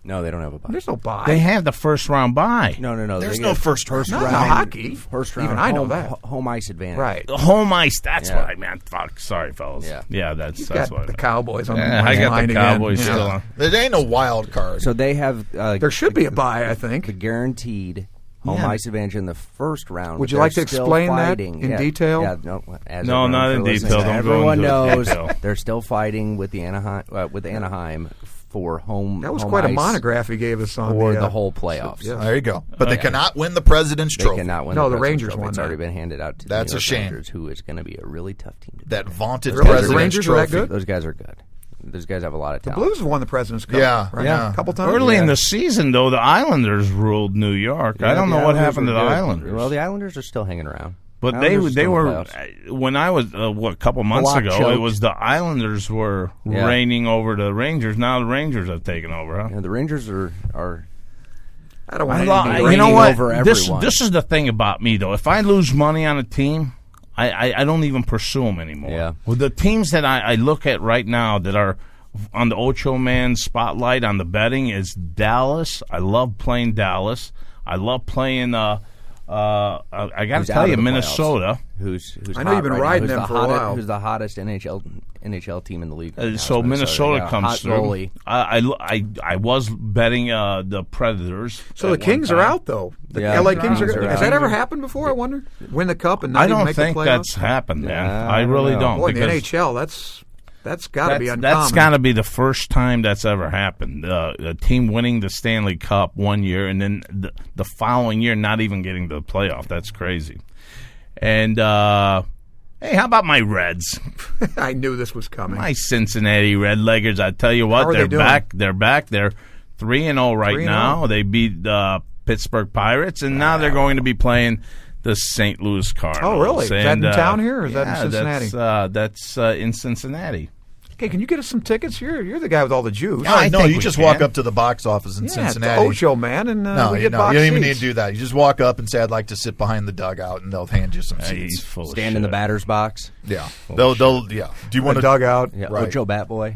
No, they don't have a bye. There's no bye. They have the first round bye. No. There's they no get first round. Not in hockey. First round. Even I know home, that. home ice advantage. Right. The home ice. That's Yeah. what I meant. Fuck. Sorry, fellas. Yeah. That's Got what I the meant. Cowboys on Yeah, the I got line the again. Cowboys Yeah. still on. There ain't no wild card. So they have. There should be a bye, I think. The guaranteed home Yeah. ice advantage in the first round. Would but you like they're to still explain that fighting. in Yeah, detail? Yeah, no, as No, everyone not in for listening detail. to Don't go everyone into knows detail. they're still fighting with the Anaheim for home. That was home quite a ice monograph he gave us on for the the whole playoffs. Yeah. There you go. But they cannot win the President's They Trophy. cannot win. No, the President's Rangers Trophy. won It's that. already been handed out to That's the a New York shame. Rangers, who is going to be a really tough team to beat. That vaunted Really? The President's Rangers are that Trophy. good? Those guys are good. Those guys have a lot of The talent. Blues have won the President's Cup. Yeah, right? yeah. A couple times. Early in Yeah. the season, though, the Islanders ruled New York. I don't the know what Islanders happened to were the good. Islanders. Well, the Islanders are still hanging around. But Islanders are they still in the were playoffs. when I was a couple months Block ago. choked. It was the Islanders were Yeah. reigning over the Rangers. Now the Rangers have taken over. Huh? You know, the Rangers are I don't want I to lo- be you reigning know what? over This everyone. is the thing about me though. If I lose money on a team, I don't even pursue them anymore. Yeah. Well, the teams that I look at right now that are on the Ochoman spotlight on the betting is Dallas. I love playing Dallas. I love playing. I got to who's tell out you, of the Minnesota. who's I know hot you've been right now, riding who's them the for a hottest, while. Who's the hottest NHL team in the league? Right now, So is Minnesota yeah, comes hot through. goalie. I was betting the Predators. So the at one Kings are time. out, though. The Yeah, LA the Kings are. Kings are Has out. that ever happened before? I wonder. Win the cup and not I even don't make think the playoffs. that's happened, man. Yeah, I I don't really know. don't. Boy, in the because NHL, that's That's got to be uncommon. That's got to be the first time that's ever happened. A team winning the Stanley Cup one year and then the following year not even getting to the playoff. That's crazy. And hey, how about my Reds? I knew this was coming. My Cincinnati Redleggers. I tell you what, they're back. They're back. They're 3-0 right now. They beat the Pittsburgh Pirates, and now they're going to be playing the St. Louis Cardinals. Oh, really? Is that in town here, or is that in Cincinnati? That's in Cincinnati. Hey, can you get us some tickets? You're the guy with all the juice. No, you just walk up to the box office in Cincinnati. It's Ochoman, and we get box you don't even seats. need to do that. You just walk up and say, "I'd like to sit behind the dugout," and they'll hand you some seats. Stand in the batter's box. Yeah, they'll. Do you want a to dugout? Yeah, Right. Ocho Bat Boy.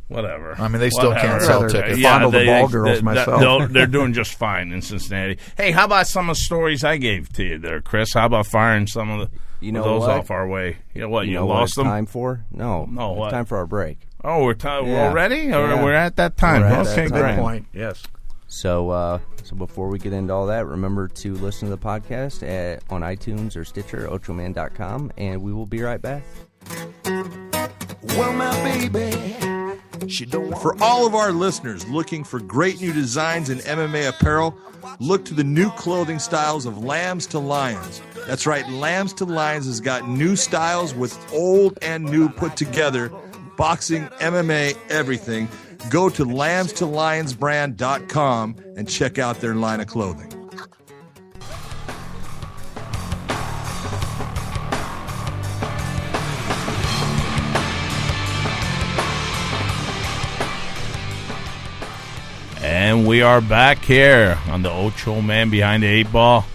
Whatever. I mean, they still can't sell tickets. Fondle the ball girls myself. They're doing just fine in Cincinnati. Hey, how about some of the stories I gave to you there, Chris? How about firing some of those off our way? You know what? You what lost it's them? time for? No, what? It's time for our break. Oh, we're already? Yeah. We're at that time. We're at Okay, that great. time. Good point. Yes. So before we get into all that, remember to listen to the podcast on iTunes or Stitcher, Ochoman.com, and we will be right back. Well, my baby, she don't want For all of our listeners looking for great new designs in MMA apparel, look to the new clothing styles of Lambs to Lions. That's right, Lambs to Lions has got new styles with old and new put together. Boxing, MMA, everything. Go to lambstolionsbrand.com and check out their line of clothing. And we are back here on the Ocho Man Behind the Eight Ball.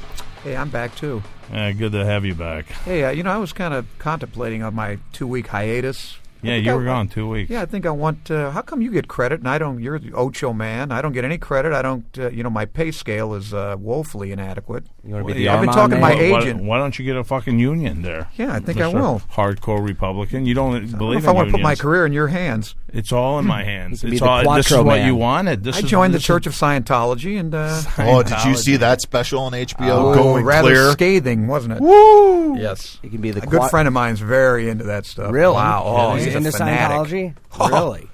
Hey, I'm back too. Good to have you back. Hey, I was kind of contemplating on my 2-week hiatus. Yeah, you were gone 2 weeks. Yeah, I think I want. How come you get credit and I don't? You're the Ocho Man. I don't get any credit. I don't. My pay scale is woefully inadequate. You want to be the I've been Armand talking to man? my agent. Why don't you get a fucking union there? Yeah, I think Mr. I will. Hardcore Republican. You don't I don't know believe if in I want to put my unions. career in your hands. It's all in my hands. You could be It's the all. This is Quattro what man. you wanted. I joined the Church of Scientology, and Oh, did you see that special on HBO? oh, Going rather clear. scathing, wasn't it? Woo! Yes. You can be the A good friend of mine's very into that stuff. Really? Wow. Oh, He's he's a into fanatic. Scientology? Really?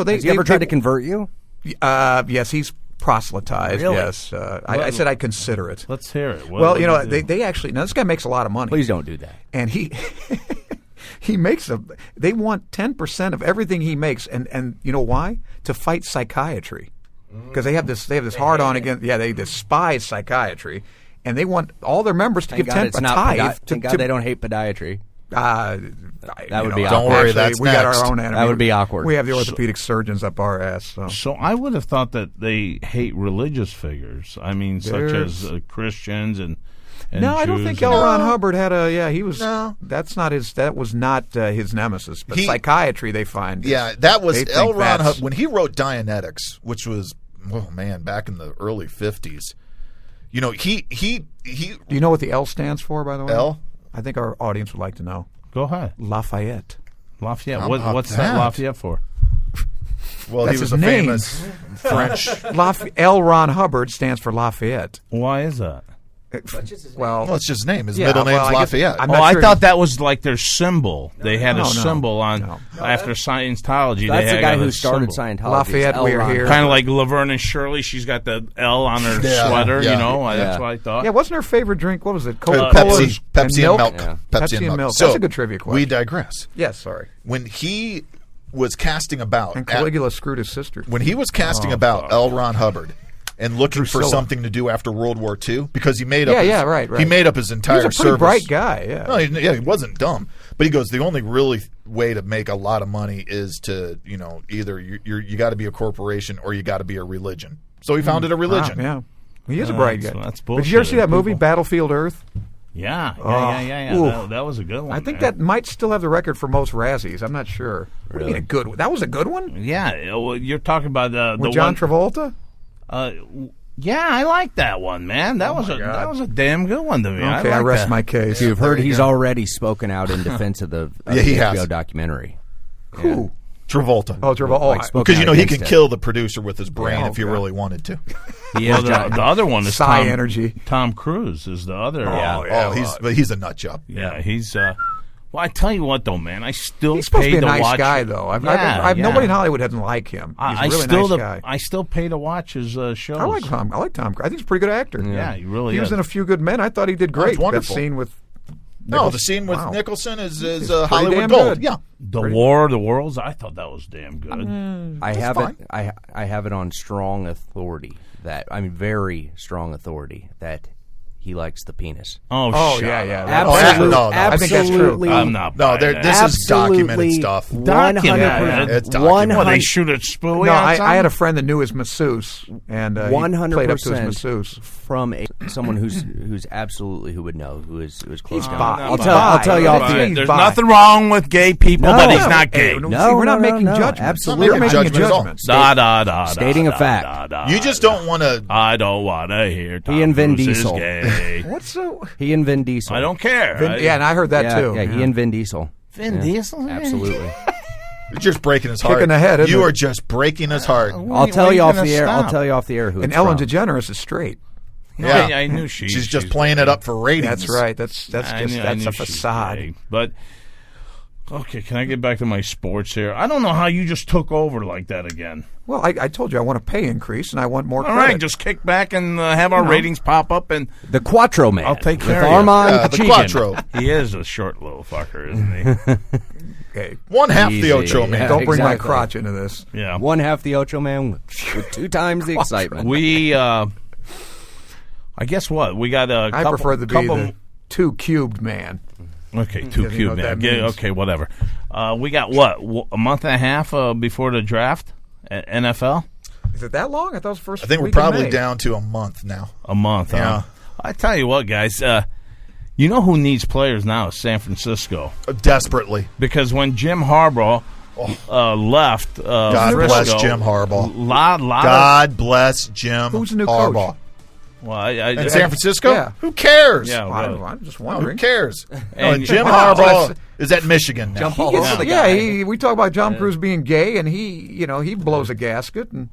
They Has he ever tried to convert you? Yes, he's proselytized. Really? Yes, I said I'd consider it. Let's hear it. Well, they actually now this guy makes a lot of money. Please don't do that. And he makes they want 10% of everything he makes, and you know why? To fight psychiatry, because they have this hard on against. Yeah, they despise psychiatry, and they want all their members to Thank give God 10 it's a not tithe. Thank God they don't hate podiatry. That would be Don't worry, actually, that's we got next. our own enemy. That would be awkward. We have the orthopedic surgeons up our ass. So I would have thought that they hate religious figures. I mean, such as Christians and no, I don't Jews think and- L. Ron Hubbard had a. Yeah, he was. No. That was not his nemesis. But psychiatry, they find. Yeah, that was they L. think Ron that's- Hubbard when he wrote Dianetics, which was back in the early 50s. He. Do you know what the L stands for, by the way? L? I think our audience would like to know. Go ahead. Lafayette. Lafayette. How about What's that? that Lafayette for? Well, That's he was his a name. famous French. L. Ron Hubbard stands for Lafayette. Why is that? Well, It's just his name. His Yeah, middle name's well, I guess- Lafayette. I'm Oh, not I sure thought that was like their symbol. They had No, a no. symbol on No. after Scientology. That's the guy who started started Scientology. Lafayette, It's L. we're Ron here. Kind of like Laverne and Shirley. She's got the L on her Yeah, sweater. yeah. That's what I thought. yeah, wasn't her favorite drink? What was it? Coca-Cola Pepsi and milk. Yeah. Pepsi and milk. So, That's a good trivia question. We digress. Yes, sorry. When he was casting about, And Caligula screwed his sister. when he was casting about L. Ron Hubbard and looking for Drusilla. something to do after World War II, because he made up. Right. He made up his He entire was a pretty service. bright guy. Yeah. No, he wasn't dumb, but he goes, the only really way to make a lot of money is to, either you got to be a corporation or you got to be a religion. So he founded a religion. Yeah. He is a bright guy. That's But did you ever bullshit. see that movie, People- Battlefield Earth? Yeah. Ooh. That was a good one. I think man. that might still have the record for most Razzies. I'm not sure. What do you mean a good one? That was a good one? Yeah, well, you're talking about the With John one. Travolta? Yeah, I like that one, man. That was a damn good one to me. Okay, I like rest that. my case. You've heard he's already spoken out in defense of the Yeah, he HBO has. documentary. Who? Travolta. Oh, Travolta. Oh, Like spoken Because out he against can it. kill the producer with his brain Yeah, if he okay. really wanted to. He Well, is the other one is Psi Tom, energy. Tom Cruise is the other. Yeah. He's a nut job. Yeah, he's. Well, I tell you what, though, man, I still He's supposed to pay be a to nice watch. guy, though. Yeah. Nobody in Hollywood doesn't like him. He's a really nice guy. I still pay to watch his shows. I like Tom. I think he's a pretty good actor. Yeah, he really He is. was in A Few Good Men. I thought he did great. it's wonderful. That scene with No, the scene with Wow. Mickelson is It's Hollywood damn gold. good. Yeah. The War of the Worlds, I thought that was damn good. I have fine. it. I have it on strong authority very strong authority that he likes the penis. Oh, Oh, shut yeah. up. Absolutely, no, no. I think that's true. absolutely. I'm not No, buying that. this is documented stuff. 100%. It's documented. Well, they shoot at Spooey No, on I something? had a friend that knew his masseuse, and he played up to his 100% masseuse. from someone who's absolutely who would know who is close. He's to bi. him. He's I'll tell you bi. off the He's There's bi. nothing wrong with gay people, No. but he's not gay. Hey, No, we're not no, making no, judgments. absolutely. We're making a Judgment at all. judgment. Stating a fact. You just don't want to. I don't want to hear Tom He and Vin Cruise is Diesel. gay. What's so? He and Vin Diesel. I don't care. Yeah, and I heard that yeah, too. Yeah, he and Vin Diesel. Vin Diesel? Absolutely. You're just breaking his heart. Kicking the head, isn't You it? are just breaking his heart. I'll tell you off the air. Stop. I'll tell you off the air who. And it's Ellen from. DeGeneres is straight. Yeah. I knew she's just playing it up for ratings. That's right. That's I just knew that's a she was facade. gay. But okay, can I get back to my sports here? I don't know how you just took over like that again. Well, I told you I want a pay increase and I want more All credit. right, just kick back and have our ratings pop up, and The Quattro Man. I'll take with care of you. Armand the Keegan. Quattro. he is a short little fucker, isn't he? Okay. One half the Easy. Ocho man. Yeah. Don't bring my Exactly. crotch into this. Yeah. One half the Ocho Man with 2 times the excitement. We, I guess what? We got a I couple, prefer to be couple, the 2 cubed man. Okay, 2 Doesn't know cube what man. that means. Okay, whatever. We got what? A month and a half before the draft at NFL? Is it that long? I thought it was first. I think we're week in probably May. down to a month now. A month, Yeah. huh? I tell you what, guys. You know who needs players now is San Francisco. Desperately. Because when Jim Harbaugh left God Frisco, bless Jim Harbaugh. Lot God bless Jim Who's the new Harbaugh. coach? Well, I In San Francisco? Yeah. Who cares? Yeah, I'm just No, wondering. who cares? And- Jim Wow. Harbaugh is at Michigan now. He gets- yeah, we talk about Tom Cruise being gay, and he blows a gasket, and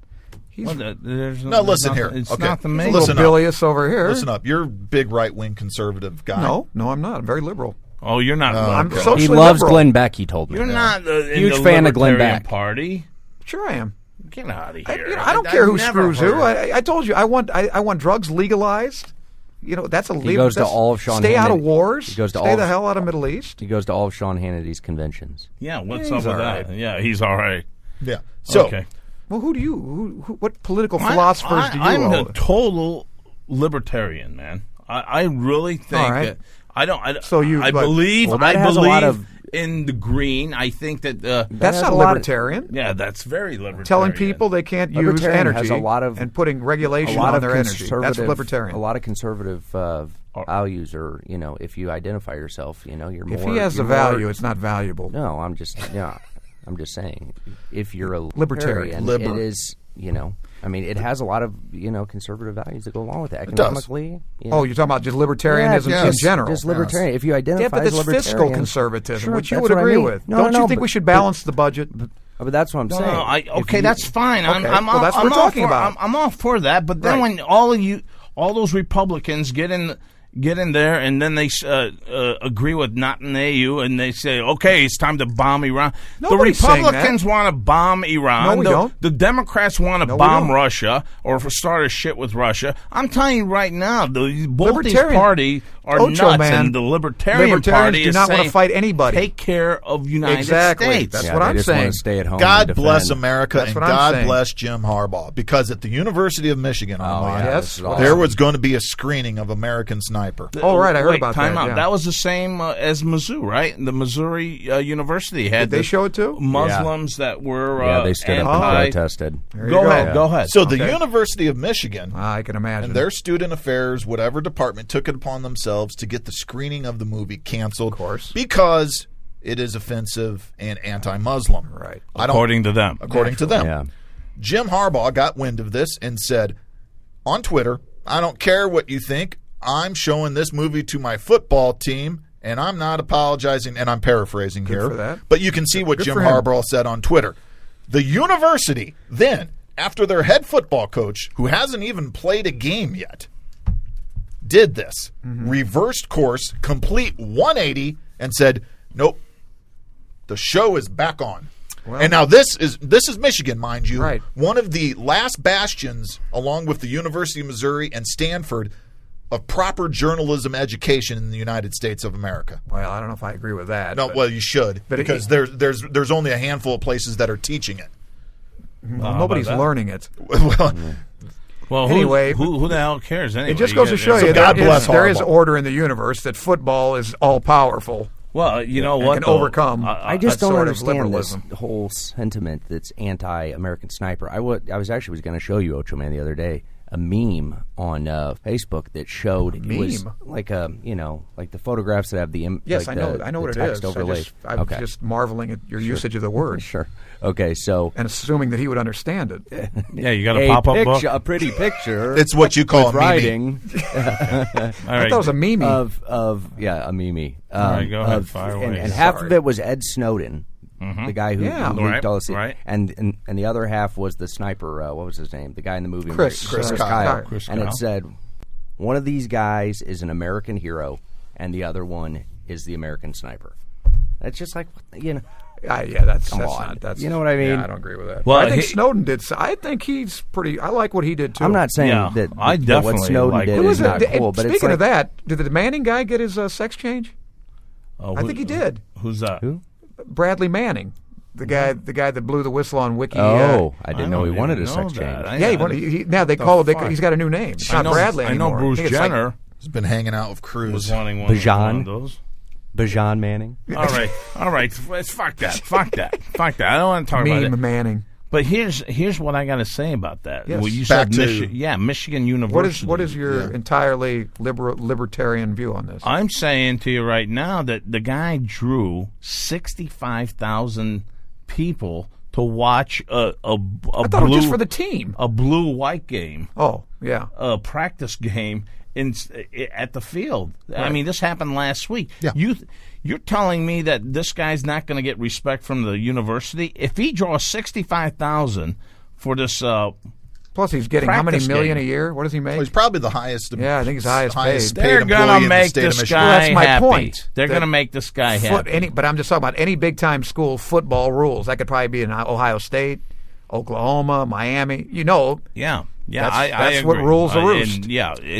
he's Well, there's No, listen nothing- here. It's Okay. not the Listen main. a little up. bilious over here. Listen up. You're a big right-wing conservative guy. No, I'm not. I'm very liberal. Oh, you're not. I'm okay. socially He loves liberal. Glenn Beck, he told me. You're not in Huge the fan of Glenn Libertarian Beck. Party. Sure, I am. Get out of I, here. I don't care who I've never screws who. heard- I told you I want drugs legalized. That's a He goes to all of Sean Stay out of Hannity. wars. He goes to stay all the of- hell out of Middle East. He goes to all of Sean Hannity's conventions. Yeah, what's He's up with all that? right. Yeah, he's all right. Yeah. So, okay. Well, what political philosophers do you I'm owe? a total libertarian, man. I really think All right. that I don't. So you- I but- believe Well, that I has a believe lot of- in the green. I think that That's has not a lot of- libertarian. yeah, that's very libertarian. Telling people they can't use Libertarian energy has a lot of- and putting regulation a lot on of their energy. That's conservative, libertarian. a lot of conservative values are, if you identify yourself, you're more. If he has the you're more- value, it's not valuable. No, I'm just saying, if you're a Libertarian. libertarian, it is, it has a lot of, conservative values that go along with it. Economically. Oh, you're talking about just libertarianism Yeah, in just- general. Just libertarian. If you identify Yeah, but as it's libertarian, fiscal conservatism, Sure, which you that's would what I agree mean. with. No, Don't no, you think but- we should balance the budget? But that's what I'm saying. Okay, that's fine. Okay, well, that's what we're talking about. I'm all for that. But then Right. when all those Republicans get in there, and then they agree with Netanyahu, and they say, "Okay, it's time to bomb Iran." Nobody's the saying Republicans that. want to bomb Iran. No, we don't. The Democrats want to No, we bomb don't. Russia or start a shit with Russia. I'm telling you right now, both these Libertarian- parties are Ocho, nuts, man. and the Libertarian Libertarians Party do is not want to saying, fight anybody. Take care of United Exactly. States. That's Yeah, what they I'm just saying. want to stay at home. God and bless defend. America That's and what I'm God saying. bless Jim Harbaugh. Because at the University of Michigan on the way yeah, out, this is there awesome. was going to be a screening of American Sniper. Oh, right, I heard Wait, about time that, out. yeah. That was the same as Mizzou, right? The Missouri University had Did they the show it too? Muslims that were Yeah, they stood up and anti. protested. There you Go ahead, go ahead. So the Okay. University of Michigan I can imagine. and their student affairs, whatever department, took it upon themselves to get the screening of the movie canceled. Of course. Because it is offensive and anti-Muslim. Right. According to them. According to them. Yeah. Jim Harbaugh got wind of this and said on Twitter, "I don't care what you think. I'm showing this movie to my football team, and I'm not apologizing." And I'm paraphrasing here. for that. But you can see what Good Jim for him. Harbaugh said on Twitter. The university then, after their head football coach, who hasn't even played a game yet, did this, reversed course, complete 180, and said, Nope. The show is back on. Well, And now this is Michigan, mind you. Right. One of the last bastions, along with the University of Missouri and Stanford, of proper journalism education in the United States of America. Well, I don't know if I agree with that. No, but- well, you should, but because there's only a handful of places that are teaching it. well, nobody's about that? learning it. Well, Anyway, who the hell cares anyway? It just goes to show So you God bless there is Harbaugh. order in the universe, that football is all-powerful. Well, you know and what? can though? overcome. I just that don't sort of understand this liberalism. whole sentiment that's anti-American Sniper. I was going to show you, Ochoman, the other day, a meme on Facebook that showed it was Meme? like like the photographs that have the Yes, like I know what it text is. overlaid. I'm Okay. just marveling at your usage of the word Sure. Okay, so and assuming that he would understand it. Yeah, you got a pop-up book. a pretty picture. It's what you call with a meme. writing All I right. thought it was a meme. of a meme. All right, go ahead, fire away. And half Sorry. of it was Ed Snowden, the guy who Yeah. leaked Right, all this, right. and the other half was the sniper. What was his name? The guy in the movie, Chris Kyle. Chris And Kyle. it said, one of these guys is an American hero, and the other one is the American sniper. It's just like, yeah, that's Come that's on. not. That's, You know what I mean? Yeah, I don't agree with that. Well, I think he- Snowden did. I think he's pretty. I like what he did too. I'm not saying Yeah, that I that definitely what Snowden like did what Who is was not it? cool, but Speaking it's like, of that, did the Manning guy get his sex change? Oh, I think he did. Who's that? Who? Bradley Manning, the guy that blew the whistle on Wiki. Oh, I didn't I know he don't wanted even a sex know change. that. yeah. Now they call it. He's got a new name. It's I not know, Bradley I know anymore. Bruce think it's like- Jenner He's been hanging out with Cruz. was wanting one Bajan? of those. Bajan Manning. All right. Fuck that. Fuck that. I don't want to talk about it. Meme Manning. But here's what I got to say about that. Yes. Well, you Back said to- Michigan University. What is your entirely libertarian view on this? I'm saying to you right now that the guy drew 65,000 people to watch a I thought it blue was just for the team. a blue-white game, Oh, yeah. a practice game at the field. I mean, this happened last week. Yeah. You're telling me that this guy's not going to get respect from the university if he draws 65,000 for this? Plus, he's getting how many Practice million game. a year? What does he make? Well, he's probably the highest. Yeah, I think he's highest paid. They're paid going employee to in the make state of this Michigan. guy Well, that's my happy. point. They're That- going to make this guy happy. But I'm just talking about any big time school football rules. That could probably be in Ohio State, Oklahoma, Miami. Yeah, That's I what agree. rules the roost.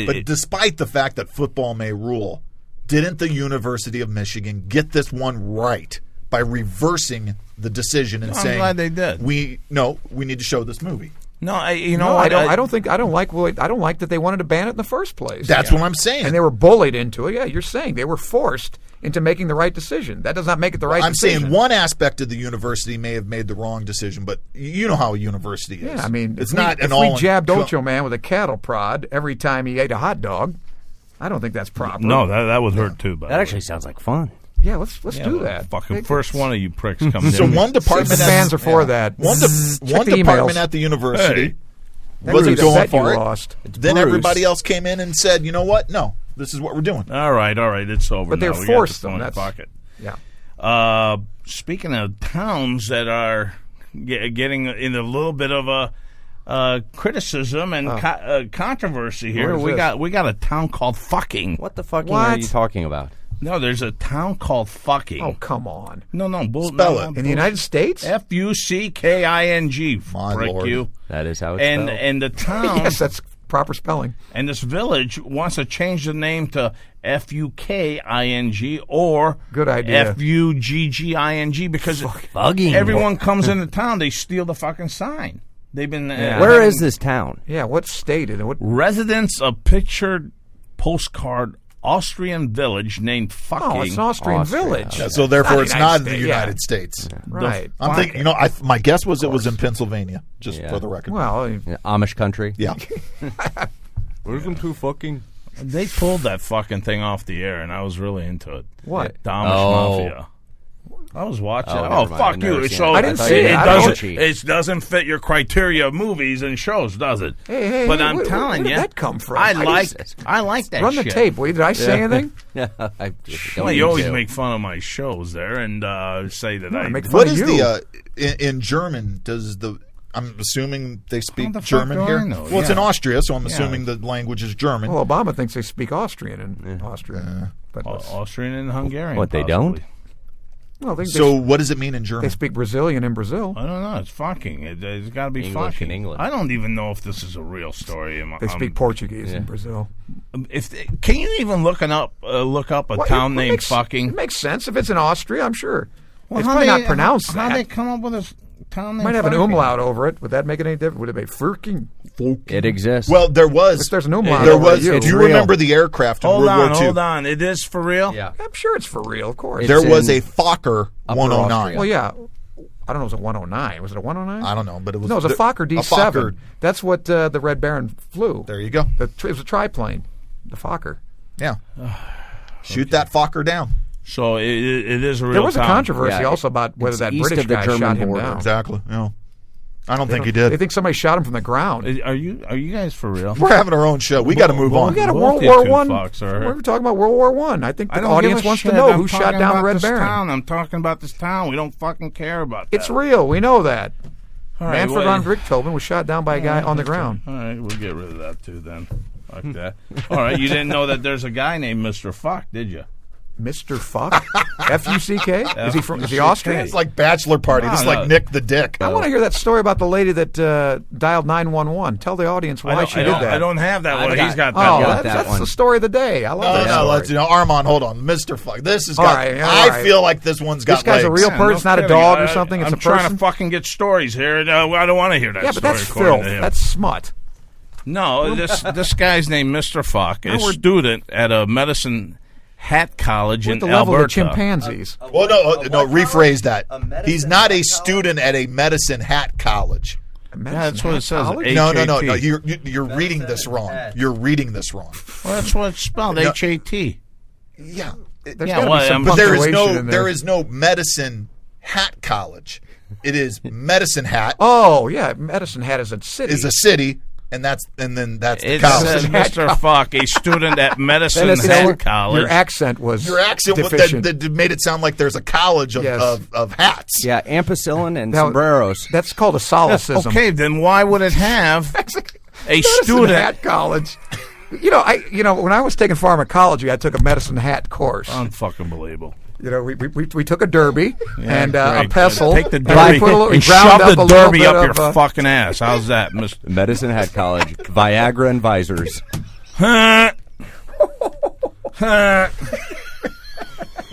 But despite the fact that football may rule, didn't the University of Michigan get this one right by reversing the decision and I'm saying, glad they did. we need to show this movie. no, No, what? I don't like that they wanted to ban it in the first place. That's what I'm saying. And they were bullied into it. Yeah, you're saying they were forced into making the right decision. That does not make it the right I'm decision. saying one aspect of the university may have made the wrong decision, but you know how a university is. Yeah, I mean, it's if not we, an if all. we jabbed Ochoman with a cattle prod every time he ate a hot dog, I don't think that's proper. No, that would hurt too. By That actually sounds like fun. Yeah, let's do that. Fucking first one of you pricks comes So in. one See if department the fans are for that. One Check the department emails. at the university Hey. That wasn't was a going bet you for it. lost. Then Bruce. everybody else came in and said, "You know what? No, this is what we're doing." All right, it's over. But they're now. We got forced, the phone though. in That's- pocket. Yeah. Speaking of towns that are getting in a little bit of a criticism and controversy here, Where is this? we got a town called Fucking. What the fucking What? are you talking about? No, there's a town called Fucking. Oh, come on. No, Spell it. In the United States? Fucking. My Frick Lord. you. That is how it's And spelled. and the town Yes, that's proper spelling. and this village wants to change the name to Fuking or Good idea. Fugging because Fugging. everyone comes into town, they steal the fucking sign. They've been Where is this town? Yeah, what state? And what? residents of pictured postcard Austrian village named Fucking. Oh, it's an Austrian Austria. village. Yeah, so therefore, Not it's United not in the States, United yeah. States. Right. I'm thinking. My guess was it was in Pennsylvania. Just Yeah. for the record. Well, Yeah, Amish country. Yeah. Welcome to fucking. They pulled that fucking thing off the air, and I was really into it. what? The Amish Oh. Mafia. I was watching. Oh, Oh, never mind. fuck I've never you! seen So it. I didn't see it. I doesn't. don't- It doesn't fit your criteria of movies and shows, does it? Hey, but hey, I'm where telling did you, that come from? I I like just- that. Run the shit. tape, will you? Did I say anything? I don't Well, you need always to. make fun of my shows there and say that I make fun What of is you. the in German? Does the I'm assuming they speak the fuck German do I here. know? Well, it's in Yeah. Austria, so I'm Yeah. assuming the language is German. Well, Obama thinks they speak Austrian in Austria. But Austrian and Hungarian. What, they don't? possibly. Well, So what does it mean in German? they speak Brazilian in Brazil. I don't know. It's fucking. It's got to be English fucking. in England. I don't even know if this is a real story. They speak Portuguese in Brazil. Can you even look up a town named fucking? It makes sense. If it's in Austria, I'm sure. Well, it's how probably they- not pronounced How that. they come up with a town named Might have an fucking? umlaut over it. Would that make it any different? Would it be Furking? It exists. Well, there was. There's an umlaut There over was. you. Do you real. remember the aircraft in Hold World on, War II? hold on. It is for real. yeah. I'm sure it's for real, of course. There It's was in a Fokker Upper 109. Austria. Well, yeah. I don't know. Was it 109? Was it a 109? I don't know, but it was. No, it was a Fokker D7. Fokker. That's what the Red Baron flew. There you go. It was a triplane. The Fokker. Yeah. Shoot that Fokker down. So it is a real. There was a town. controversy Yeah, also about whether it's that east British of the guy German shot him border. down. Exactly. Yeah. I don't think he They did. think somebody shot him from the ground. Are you guys for real? We're having our own show. We got to move on. We got a Both World you War two One. fucks are- We're talking about World War One. I think I the don't audience give a wants shit. to know I'm who shot talking down the about Red this Baron. Town. I'm talking about this town. We don't fucking care about that. It's real. We know that. All right, Manfred well- von Richthofen was shot down by a guy on the ground. All right, we'll get rid of that too then. Fuck that. All right, you didn't know that there's a guy named Mr. Fuck, did you? Mr. Fuck? F-U-C-K? Is he from? Is he Austrian? It's like bachelor party. This is like Nick the Dick. I want to hear that story about the lady that dialed 911. Tell the audience why she did that. I don't have that one. He's got that Oh, one. got that that's one. the story of the day. I love No, that no, story. let's Armand, hold on. Mr. Fuck. This has All got. right, all I right. feel like this one's got This guy's a legs. real Yeah, person, not a kidding. dog or something. It's I'm a trying person. to fucking get stories here. I don't want to hear that Yeah, but story. that's according filth. to him. That's smut. No, this guy's named Mr. Fuck, a student at a medicine hat college We're in at the level of the Alberta. chimpanzees. Well, no, rephrase that. He's not a student at a medicine hat college. Yeah, that's what it says. College? No, no, no, HAT. no. You're reading this wrong. You're reading this wrong. Well, that's what it's spelled. No. HAT. Yeah. There's Yeah, gotta well, be some But there is punctuation in there is no medicine hat college. It is medicine hat Oh, yeah. Medicine Hat is a city. is a city, and then that's the It college. says Mr. Fuck, a student at medicine Then it's- hat college. Your accent was Your accent deficient. that made it sound like there's a college of, Yes. of hats. Yeah, ampicillin and Now, sombreros. That's called a solecism. Okay, then why would it have a Medicine student? Hat College. When I was taking pharmacology, I took a medicine hat course. Unfucking believable. We took a derby and a Great. pestle. Take the and we derby put a little- we and ground shove up the a little derby bit up of, your fucking ass. How's that, Mr. Medicine Hat College. Viagra and visors.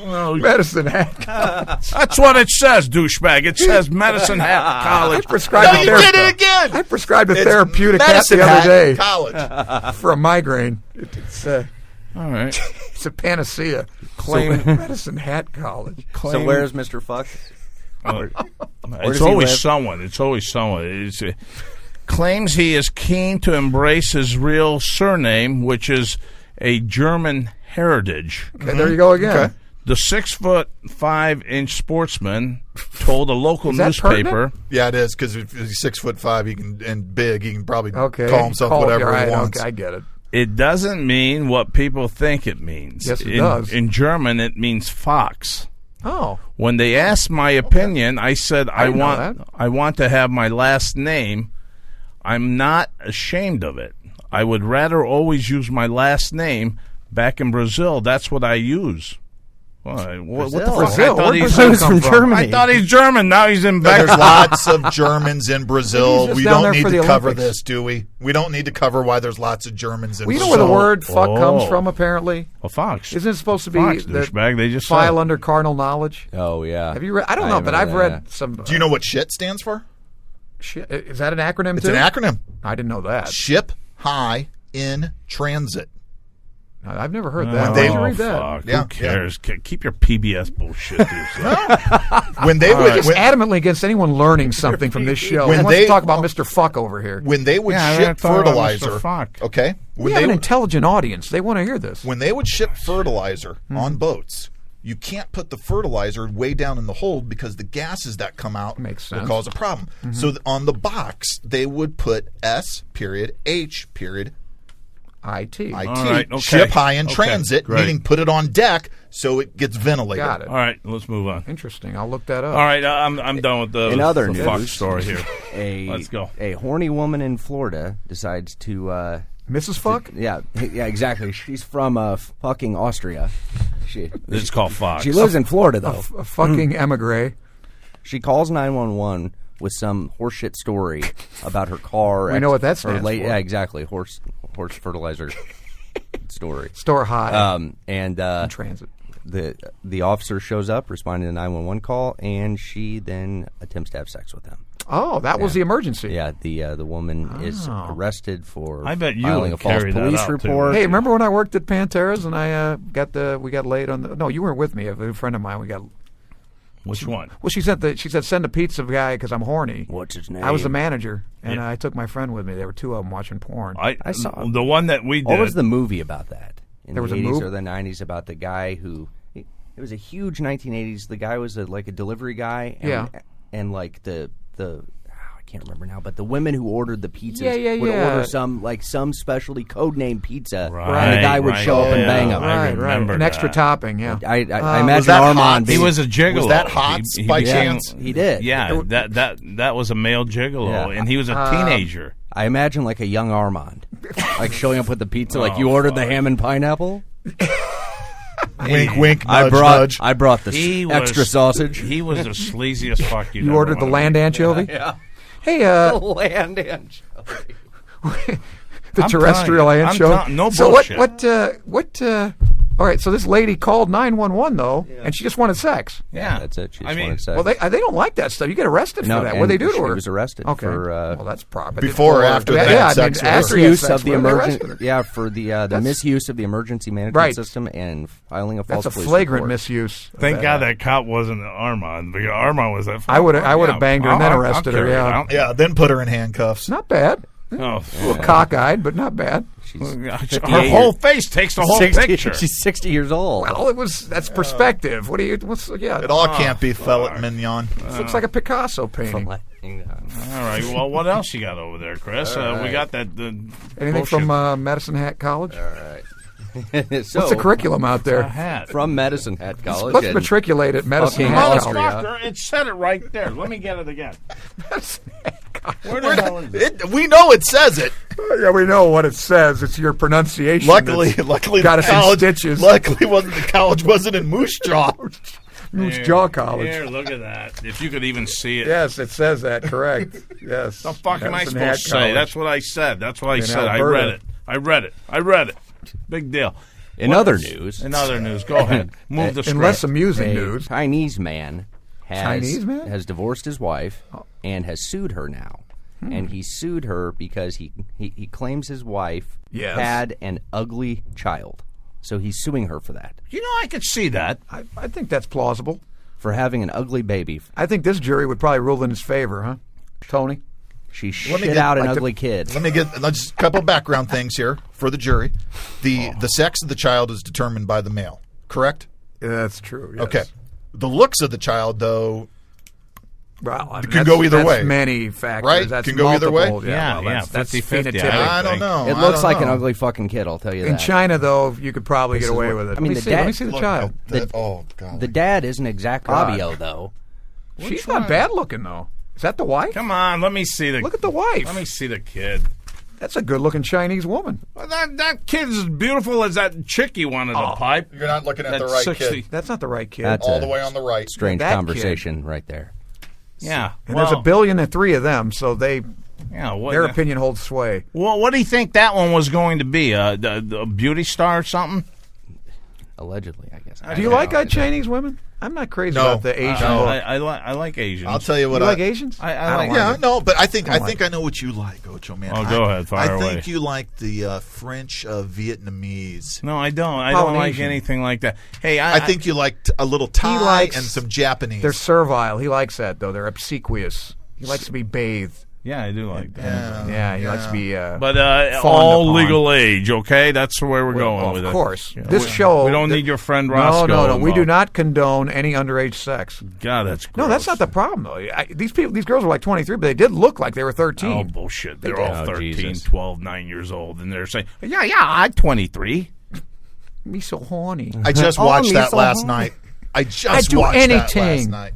medicine hat. That's what it says, douchebag. It says medicine hat I college. prescribed No, a you therapy. did it again. I prescribed a It's therapeutic hat medicine the other hat day college. for a migraine. It's All right. it's a panacea. Claim- Medicine Hat College. So where's Mr. Fuck? It's he always live? someone. It's always someone. Claims he is keen to embrace his real surname, which is a German heritage. Okay, there you go again. Okay. The 6'5" sportsman told a local Is that newspaper. pertinent? Yeah, it is because if he's 6'5", he can and big. He can probably Okay. call himself whatever right, he wants. Okay, I get it. It doesn't mean what people think it means. Yes, it does. In German, it means fox. Oh, When they asked my opinion, I said I didn't know want to have my last name. I'm not ashamed of it. I would rather always use my last name. Back in Brazil, that's what I use. What the fuck? Brazil? I thought Where'd he's Brazil from come Germany. I thought he's German. Now he's in No, back. there's lots of Germans in Brazil. He's just We down don't there need for to the cover Olympics. this, do we? We don't need to cover why there's lots of Germans in well, you know Brazil. where the word "fuck" comes Oh. from? Apparently, A fox. isn't it supposed to be Fox, the douchebag. They just file said. under carnal knowledge? Oh, yeah. Have you read? I don't know, but I've read some. Do you know what SHIT stands for? Shit, is that an acronym It's too? an acronym. I didn't know that. Ship High in Transit. No, I've never heard that. Oh, Why did you read that? fuck. Yeah, Who cares? Keep your PBS bullshit to yourself. When they would Just adamantly against anyone learning something from this show. When He wants they- to talk about Mr. Fuck over here. when they would Yeah, ship they're talking about Mr. fertilizer, Fuck. okay? We When have they an would, intelligent audience. They want to hear this. when they would ship fertilizer on boats, you can't put the fertilizer way down in the hold because the gases that come out Makes will sense. cause a problem. So on the box, they would put S.H. IT. IT. All right, okay. Ship high in Okay, transit, great. meaning put it on deck so it gets ventilated. Got it. All right, let's move on. Interesting. I'll look that up. All right, I'm done with the, In other the fuck news, story here. Let's go. A horny woman in Florida decides to. Mrs. Fuck? Yeah, exactly. She's from fucking Austria. It's called Fox. She lives in Florida, though. A fucking emigre. She calls 911 with some horseshit story about her car. We know what that stands for. Yeah, exactly. Horse fertilizer story. Store high. And in transit. The officer shows up, responding to the 911 call, and she then attempts to have sex with him. Oh, that was the emergency. Yeah, the woman is arrested for I bet you filing a would false carry that police out, too. report. Hey, remember when I worked at Pantera's and I we got laid on the? No, you weren't with me. A friend of mine. We got. Which one? Well, she said send a pizza guy because I'm horny. What's his name? I was the manager, and I took my friend with me. There were two of them watching porn. I saw the one that we did. What was the movie about that? In There the was a 80s movie? or the 90s about the guy who... It was a huge 1980s. The guy was like a delivery guy. And, Yeah. And like the I can't remember now, but the women who ordered the pizzas would yeah. order some specialty code-name pizza. Right, And the guy would right, show up and yeah. bang him. I Right, remember an extra that. topping. Yeah. I was imagine that Armand hot? being... He was a gigolo. Was that hot by became- chance? He did. Yeah, that was a male gigolo, Yeah. and he was a teenager. I imagine like a young Armand. Like showing up with the pizza, like, you ordered the ham and pineapple? Wink, wink, nudge, nudge. I brought the He extra was- sausage. He was the sleaziest fuck You ordered the land anchovy. Yeah. Hey, Land anchovy. the I'm terrestrial telling you, I'm anchovy. telling- no so bullshit. what? All right. So this lady called 911 though, and she just wanted sex. Yeah, That's it. She I just mean, wanted sex. Well, they don't like that stuff. You get arrested No, for that. What they and do to she her? was arrested Okay. for well, that's probably Before or after they had sex with her? after he had misuse sex of the with her, they arrested emergency. her. Yeah, for the misuse of the emergency management Right. system and filing a false That's a police flagrant report. misuse. of thank that. God that cop wasn't Armand, because Armand was that. I would've banged her and then arrested her, carry it yeah. out. Yeah, then put her in handcuffs. Not bad. Oh, A little cockeyed, but not bad. She's her 58 whole face takes the whole 60 picture. She's 60 years old. Well, that's perspective. What do you? It all can't be filet mignon. This looks like a Picasso painting. All right. Well, what else you got over there, Chris? We got that. Anything bullshit. from Medicine Hat College? So, What's the curriculum out A there? hat. from Medicine Hat College. Let's and- matriculate at Medicine fucking Hat Austria. College. Motherfucker, it said it right there. Let me get it again. Where the hell is it? We know it says it. Yeah, we know what it says. It's your pronunciation. Luckily, that's the got us in college. stitches. Luckily, the college wasn't in Moose Jaw. Moose Jaw College. Here, look at that. If you could even see it. Yes, it says that. Correct. Yes. The fuck am I Medicine Hat supposed to say? College. That's what I said. That's what I In said. I Alberta. read it. I read it. Big deal. In other news, Go ahead. Move the In script. less amusing a news. Chinese man has divorced his wife and has sued her now. And he sued her because he claims his wife Yes. had an ugly child. So he's suing her for that, You know, I could see that. I think that's plausible. for having an ugly baby. I think this jury would probably rule in his favor, huh? Tony? She Let me shit get, out an like, ugly kid. Let me get just a couple background things here for the jury. The sex of the child is determined by the male, correct? Yeah, that's true. Yes. Okay. The looks of the child, though, Well, I mean, It can go either that's way. many factors. Right? That's Can go either way? multiple. Yeah, well, yeah, that's 50-50. phenotypic. I don't know. It I looks don't like an know. ugly fucking kid, I'll tell you that. In China, though, you could probably get away with it. I mean, let me see the Look child. at that. Oh, God. The dad isn't exact God. Fabio, though. She's not bad looking, though. Is that the wife? Come on, let me see the. Look at the wife. Let me see the kid. That's a good-looking Chinese woman. Well, that kid's as beautiful as that chick you wanted to pipe. You're not looking at the That's right 60. kid. That's not the right kid. That's All a the way on the right. strange That conversation right there. Yeah. and there's 1,000,000,003 of them, so Yeah. their opinion holds sway. Well, what do you think that one was going to be? A beauty star or something? Allegedly, I guess. Do you like Chinese women? I'm not crazy No. about the Asian No, look. I like Asians. I'll tell you what. You like Asians? I don't like- Yeah, it. no, but I think like I know what you like, Ocho man. Oh, go ahead, fire I away. think you like the French Vietnamese. No, I don't. I don't like Polynesian. anything like that. Hey, I think you like a little Thai likes- and some Japanese. They're servile. He likes that, though. They're obsequious. He likes to be bathed. yeah, I do like that. Yeah, he likes to be. But fawned all upon. legal age, okay? That's where we're going Well, with it. of course. Yeah, This we- show. We don't need your friend Roscoe. No. We do involved. not condone any underage sex. God, that's gross. No, that's not the problem, though. These girls were like 23, but they did look like they were Oh, 13. bullshit. They're did. all Oh, 13, Jesus. 12, 9 years old, and they're saying, yeah, I'm 23. Me so horny. I just Oh, watched me that so last hungry. night. I just I'd do watched that anything. last night.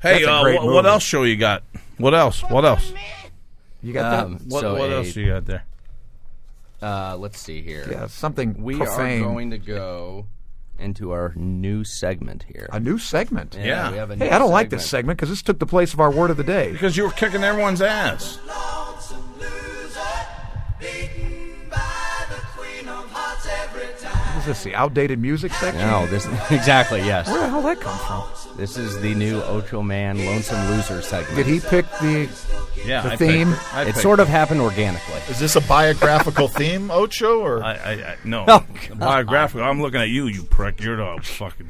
Hey, That's a great what movie. else show you got? What else? What else? You got that? What So else you got there? let's see here. Yeah, something We profane. are going to go into our new segment here. A new segment? Yeah. We have a new Hey, I don't like this segment because this took the place of our word of the day. Because you were kicking everyone's ass. What is this, the outdated music section? No, this exactly, yes. Where the hell did that come from? This is the new Ochoman Lonesome Loser segment. Did he pick the Yeah, The I theme? picked I It picked sort of happened organically. Is this a biographical theme, Ocho? Or no. Oh, Biographical. I'm looking at you, you prick. You're the fucking.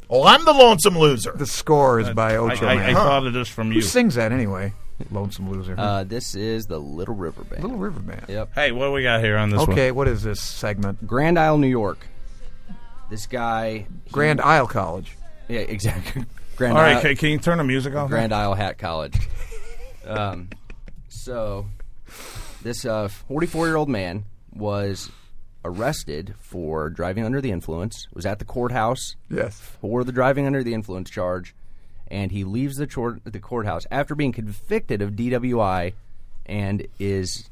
oh, I'm the lonesome loser. The score is by Ocho I Man. thought of this from Who you. sings that anyway? Lonesome Loser. This is the Little River Band. Little River Band. Yep. Hey, what do we got here on this one? Okay, what is this segment? Grand Isle, New York. This guy. Grand Isle College. Yeah, exactly. All Grand right, Isle, can you turn the music off? Grand Isle Hat College. So, this 44-year-old man was arrested for driving under the influence, was at the courthouse Yes. for the driving under the influence charge, and he leaves the courthouse after being convicted of DWI and is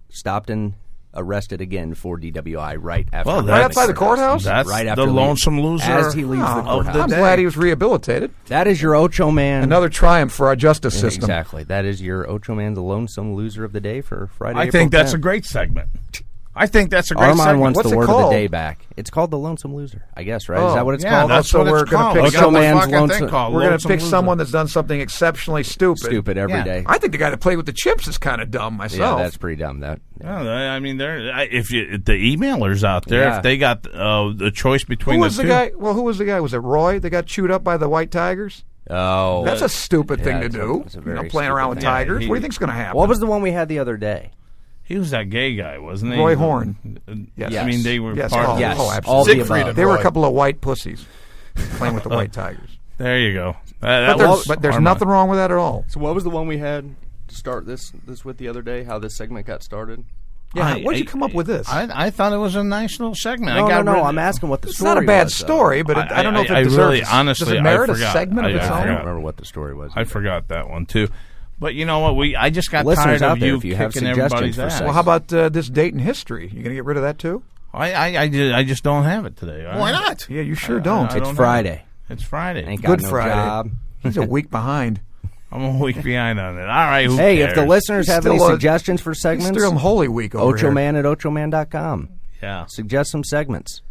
stopped and arrested again for DWI right after. Well, leaving Right outside the courthouse? That's Right the after lonesome loser. as he leaves the of courthouse. the I'm day. glad he was rehabilitated. That is your Ocho Man. Another triumph for our justice Yeah, system. Exactly. That is your Ocho Man, the lonesome loser of the day for Friday. I think April that's a 10th. great segment. I think that's a great Armand segment. wants What's the it word of called? the day back. It's called the lonesome loser, I guess, right? Oh, Is that what it's yeah, called? that's So what we're it's gonna called. pick It's got Ocho the Man's fucking thing lonesome- called We're going to Lonesome pick Loser. someone that's done something exceptionally stupid. Stupid every Yeah. day. I think the guy that played with the chips is kind of dumb Yeah, myself. that's pretty dumb. That Yeah, I mean, if the emailers out there, Yeah. if they got the choice between Who was the two, guy? Well, who was the guy? Was it Roy that got chewed up by the white tigers? oh, That's a stupid thing to it's a- do. it's a very playing stupid around with thing. Yeah, tigers. he- What do you think's going to happen? what was the one we had the other day? he was that gay guy, wasn't he? Roy Horn. Yes. I mean, they were Yes. part Oh, of Yes, oh, all absolutely. the Siegfried above. and They were a Roy. couple of white pussies playing with the white tigers. There you go. But there's nothing wrong with that at all. So what was the one we had to start this with the other day? How this segment got started? Yeah, where'd you come up with this? I thought it was a nice little segment. No, I got no. rid of- I'm asking what the It's story was. not a bad though. story, but I don't know if it I deserves. really, honestly, does it merit I a forgot. segment of its I own? don't remember what the story was. I forgot that one too. But you know what? I just got Listeners tired out of there, you if you have kicking suggestions everybody's for ass. segments. Well, how about this date in history? You going to get rid of that too? I just don't have it today. Why not? Yeah, you sure don't. I It's don't Friday. It's Friday. Ain't got Good no Friday. job. He's a week behind. I'm a week behind on it. All right. Who Hey, cares? if the listeners have Still any a- suggestions for He's segments, still in Holy Week over here. Ochoman at ochoman.com. Yeah. Suggest some segments.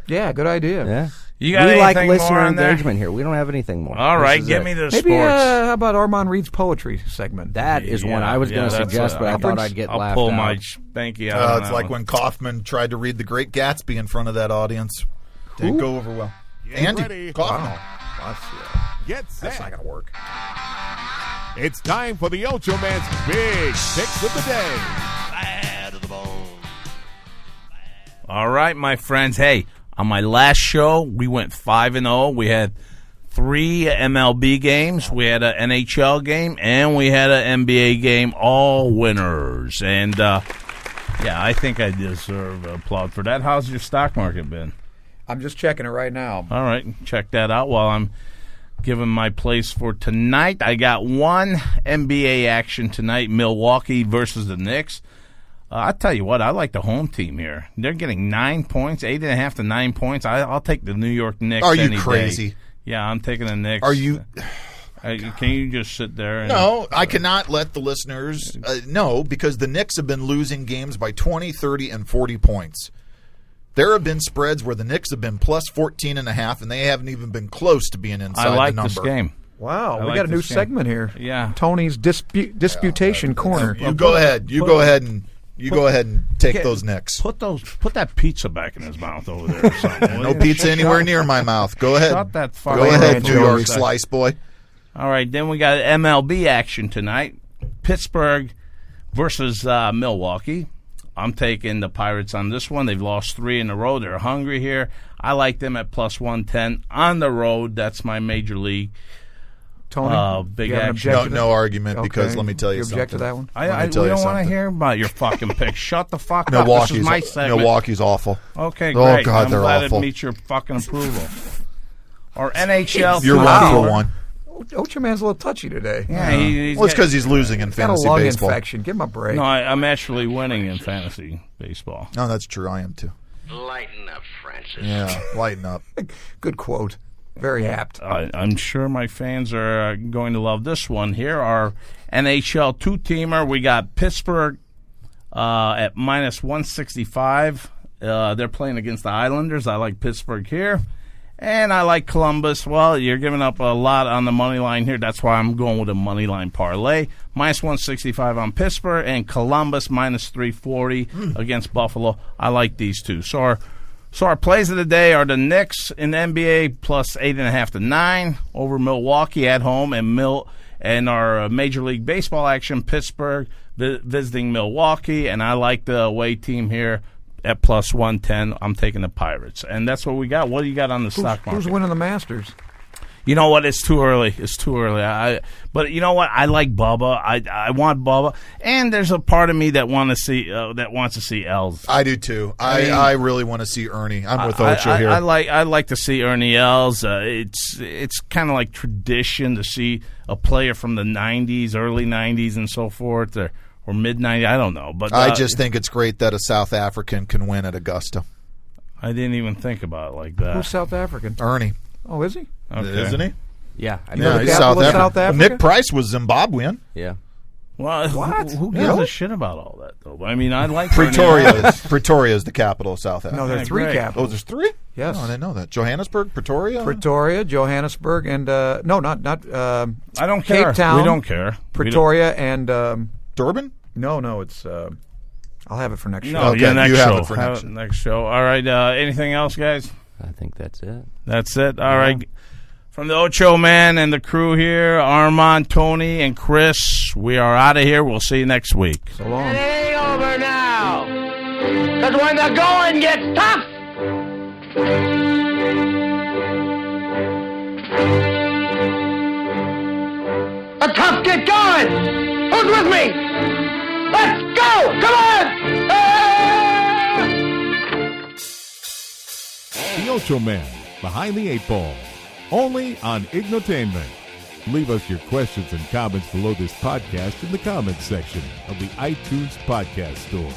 Yeah, good idea. Yeah. You got we like anything more listener on there? engagement here. We don't have anything more. All This right. is Give it. me the Maybe sports. how about Armand Reed's poetry segment? That is one I was going to that's suggest, but I I'll thought bring- I'd get I'll laughed pull out. my spanky out. on It's that like one. when Kaufman tried to read The Great Gatsby in front of that audience. Didn't go over well. Andy ready. Kaufman. Get set. That's not going to work. It's time for the Ocho Man's Big Picks of the Day. All right, my friends. Hey, on my last show, we went 5-0. We had 3 MLB games. We had an NHL game, and we had an NBA game. All winners. And, yeah, I think I deserve an applaud for that. How's your stock market been? I'm just checking it right now. All right, check that out while I'm giving my place for tonight. I got one NBA action tonight, Milwaukee versus the Knicks. I'll tell you what, I like the home team here. They're getting 9 points, 8.5 to 9 points. I'll take the New York Knicks. Are you any crazy? day. Yeah, I'm taking the Knicks. Are you? Can you just sit there? And, No, I cannot let the listeners know because the Knicks have been losing games by 20, 30, and 40 points. There have been spreads where the Knicks have been plus 14.5, and they haven't even been close to being inside I like the number. this game. Wow, I we like got a new this game. segment here. Yeah. Tony's disputation corner. You go ahead. You go ahead and take those Knicks. Put that pizza back in his mouth over there or something. No pizza anywhere near my mouth. Go ahead. Shut that fucking Go ahead, ranch New York over. slice boy. All right, then we got MLB action tonight. Pittsburgh versus Milwaukee. I'm taking the Pirates on this one. They've lost 3 in a row. They're hungry here. I like them at plus 110 on the road. That's my major league. Tony, Big you have an action. objection No to- argument because Okay. let me tell you You object to something. that one? I Let me we tell you don't want to something. hear about your fucking picks. Shut the fuck up. This is my segment. Milwaukee's awful. Okay, Oh, great. God, I'm they're glad awful. it meets your fucking approval. Or NHL. You're $2. 1 for 1. Ochoman's a little touchy today. Yeah, he's Well, it's because he's losing in Got a fantasy lung baseball. infection. Give him a break. No, I'm actually winning in fantasy baseball. No, that's true. I am too. Lighten up, Francis. Yeah, lighten up. Good quote. Very apt. I'm sure my fans are going to love this one. Here, our NHL two-teamer. We got Pittsburgh at minus 165. They're playing against the Islanders. I like Pittsburgh here. And I like Columbus. Well, you're giving up a lot on the money line here. That's why I'm going with a money line parlay. Minus 165 on Pittsburgh and Columbus minus 340 against Buffalo. I like these two. So our plays of the day are the Knicks in the NBA plus 8.5 to 9 over Milwaukee at home, and our Major League Baseball action, Pittsburgh visiting Milwaukee. And I like the away team here. At plus 110, I'm taking the Pirates. And that's what we got. What do you got on the stock market? Who's winning the Masters? You know what? It's too early. But you know what? I like Bubba. I want Bubba. And there's a part of me that wants to see Els. I do too. I really want to see Ernie. I'm with Ocho here. I like to see Ernie Els. It's kind of like tradition to see a player from the 90s, early 90s, and so forth. Or mid-90s, I don't know. But I just think it's great that a South African can win at Augusta. I didn't even think about it like that. Who's South African? Ernie. Oh, is he? Okay. Isn't he? Yeah. Yeah, he's Capital South of South African. Africa? Nick Price was Zimbabwean. Yeah. Well, What? Who gives a shit about all that, though? I mean, I like Pretoria is the capital of South Africa. No, there are three great. capitals. Oh, there's three? Yes. Oh, I didn't know that. Johannesburg, Pretoria? Pretoria, Johannesburg, and no, not I don't care. Cape Town. We don't care. Pretoria and Durban? no, it's. I'll have it for next show. No, Okay, yeah, next you have show. it for next show. Next show. All right. Anything else, guys? I think that's it. That's it. All right. From the Ocho Man and the crew here, Armand, Tony, and Chris, we are out of here. We'll see you next week. So long. It ain't over now. Because when the going gets tough, the tough get going. Who's with me? Let's go! Come on! Ah! The Ocho Man, Behind the Eight Ball. Only on Ignotainment. Leave us your questions and comments below this podcast in the comments section of the iTunes podcast store.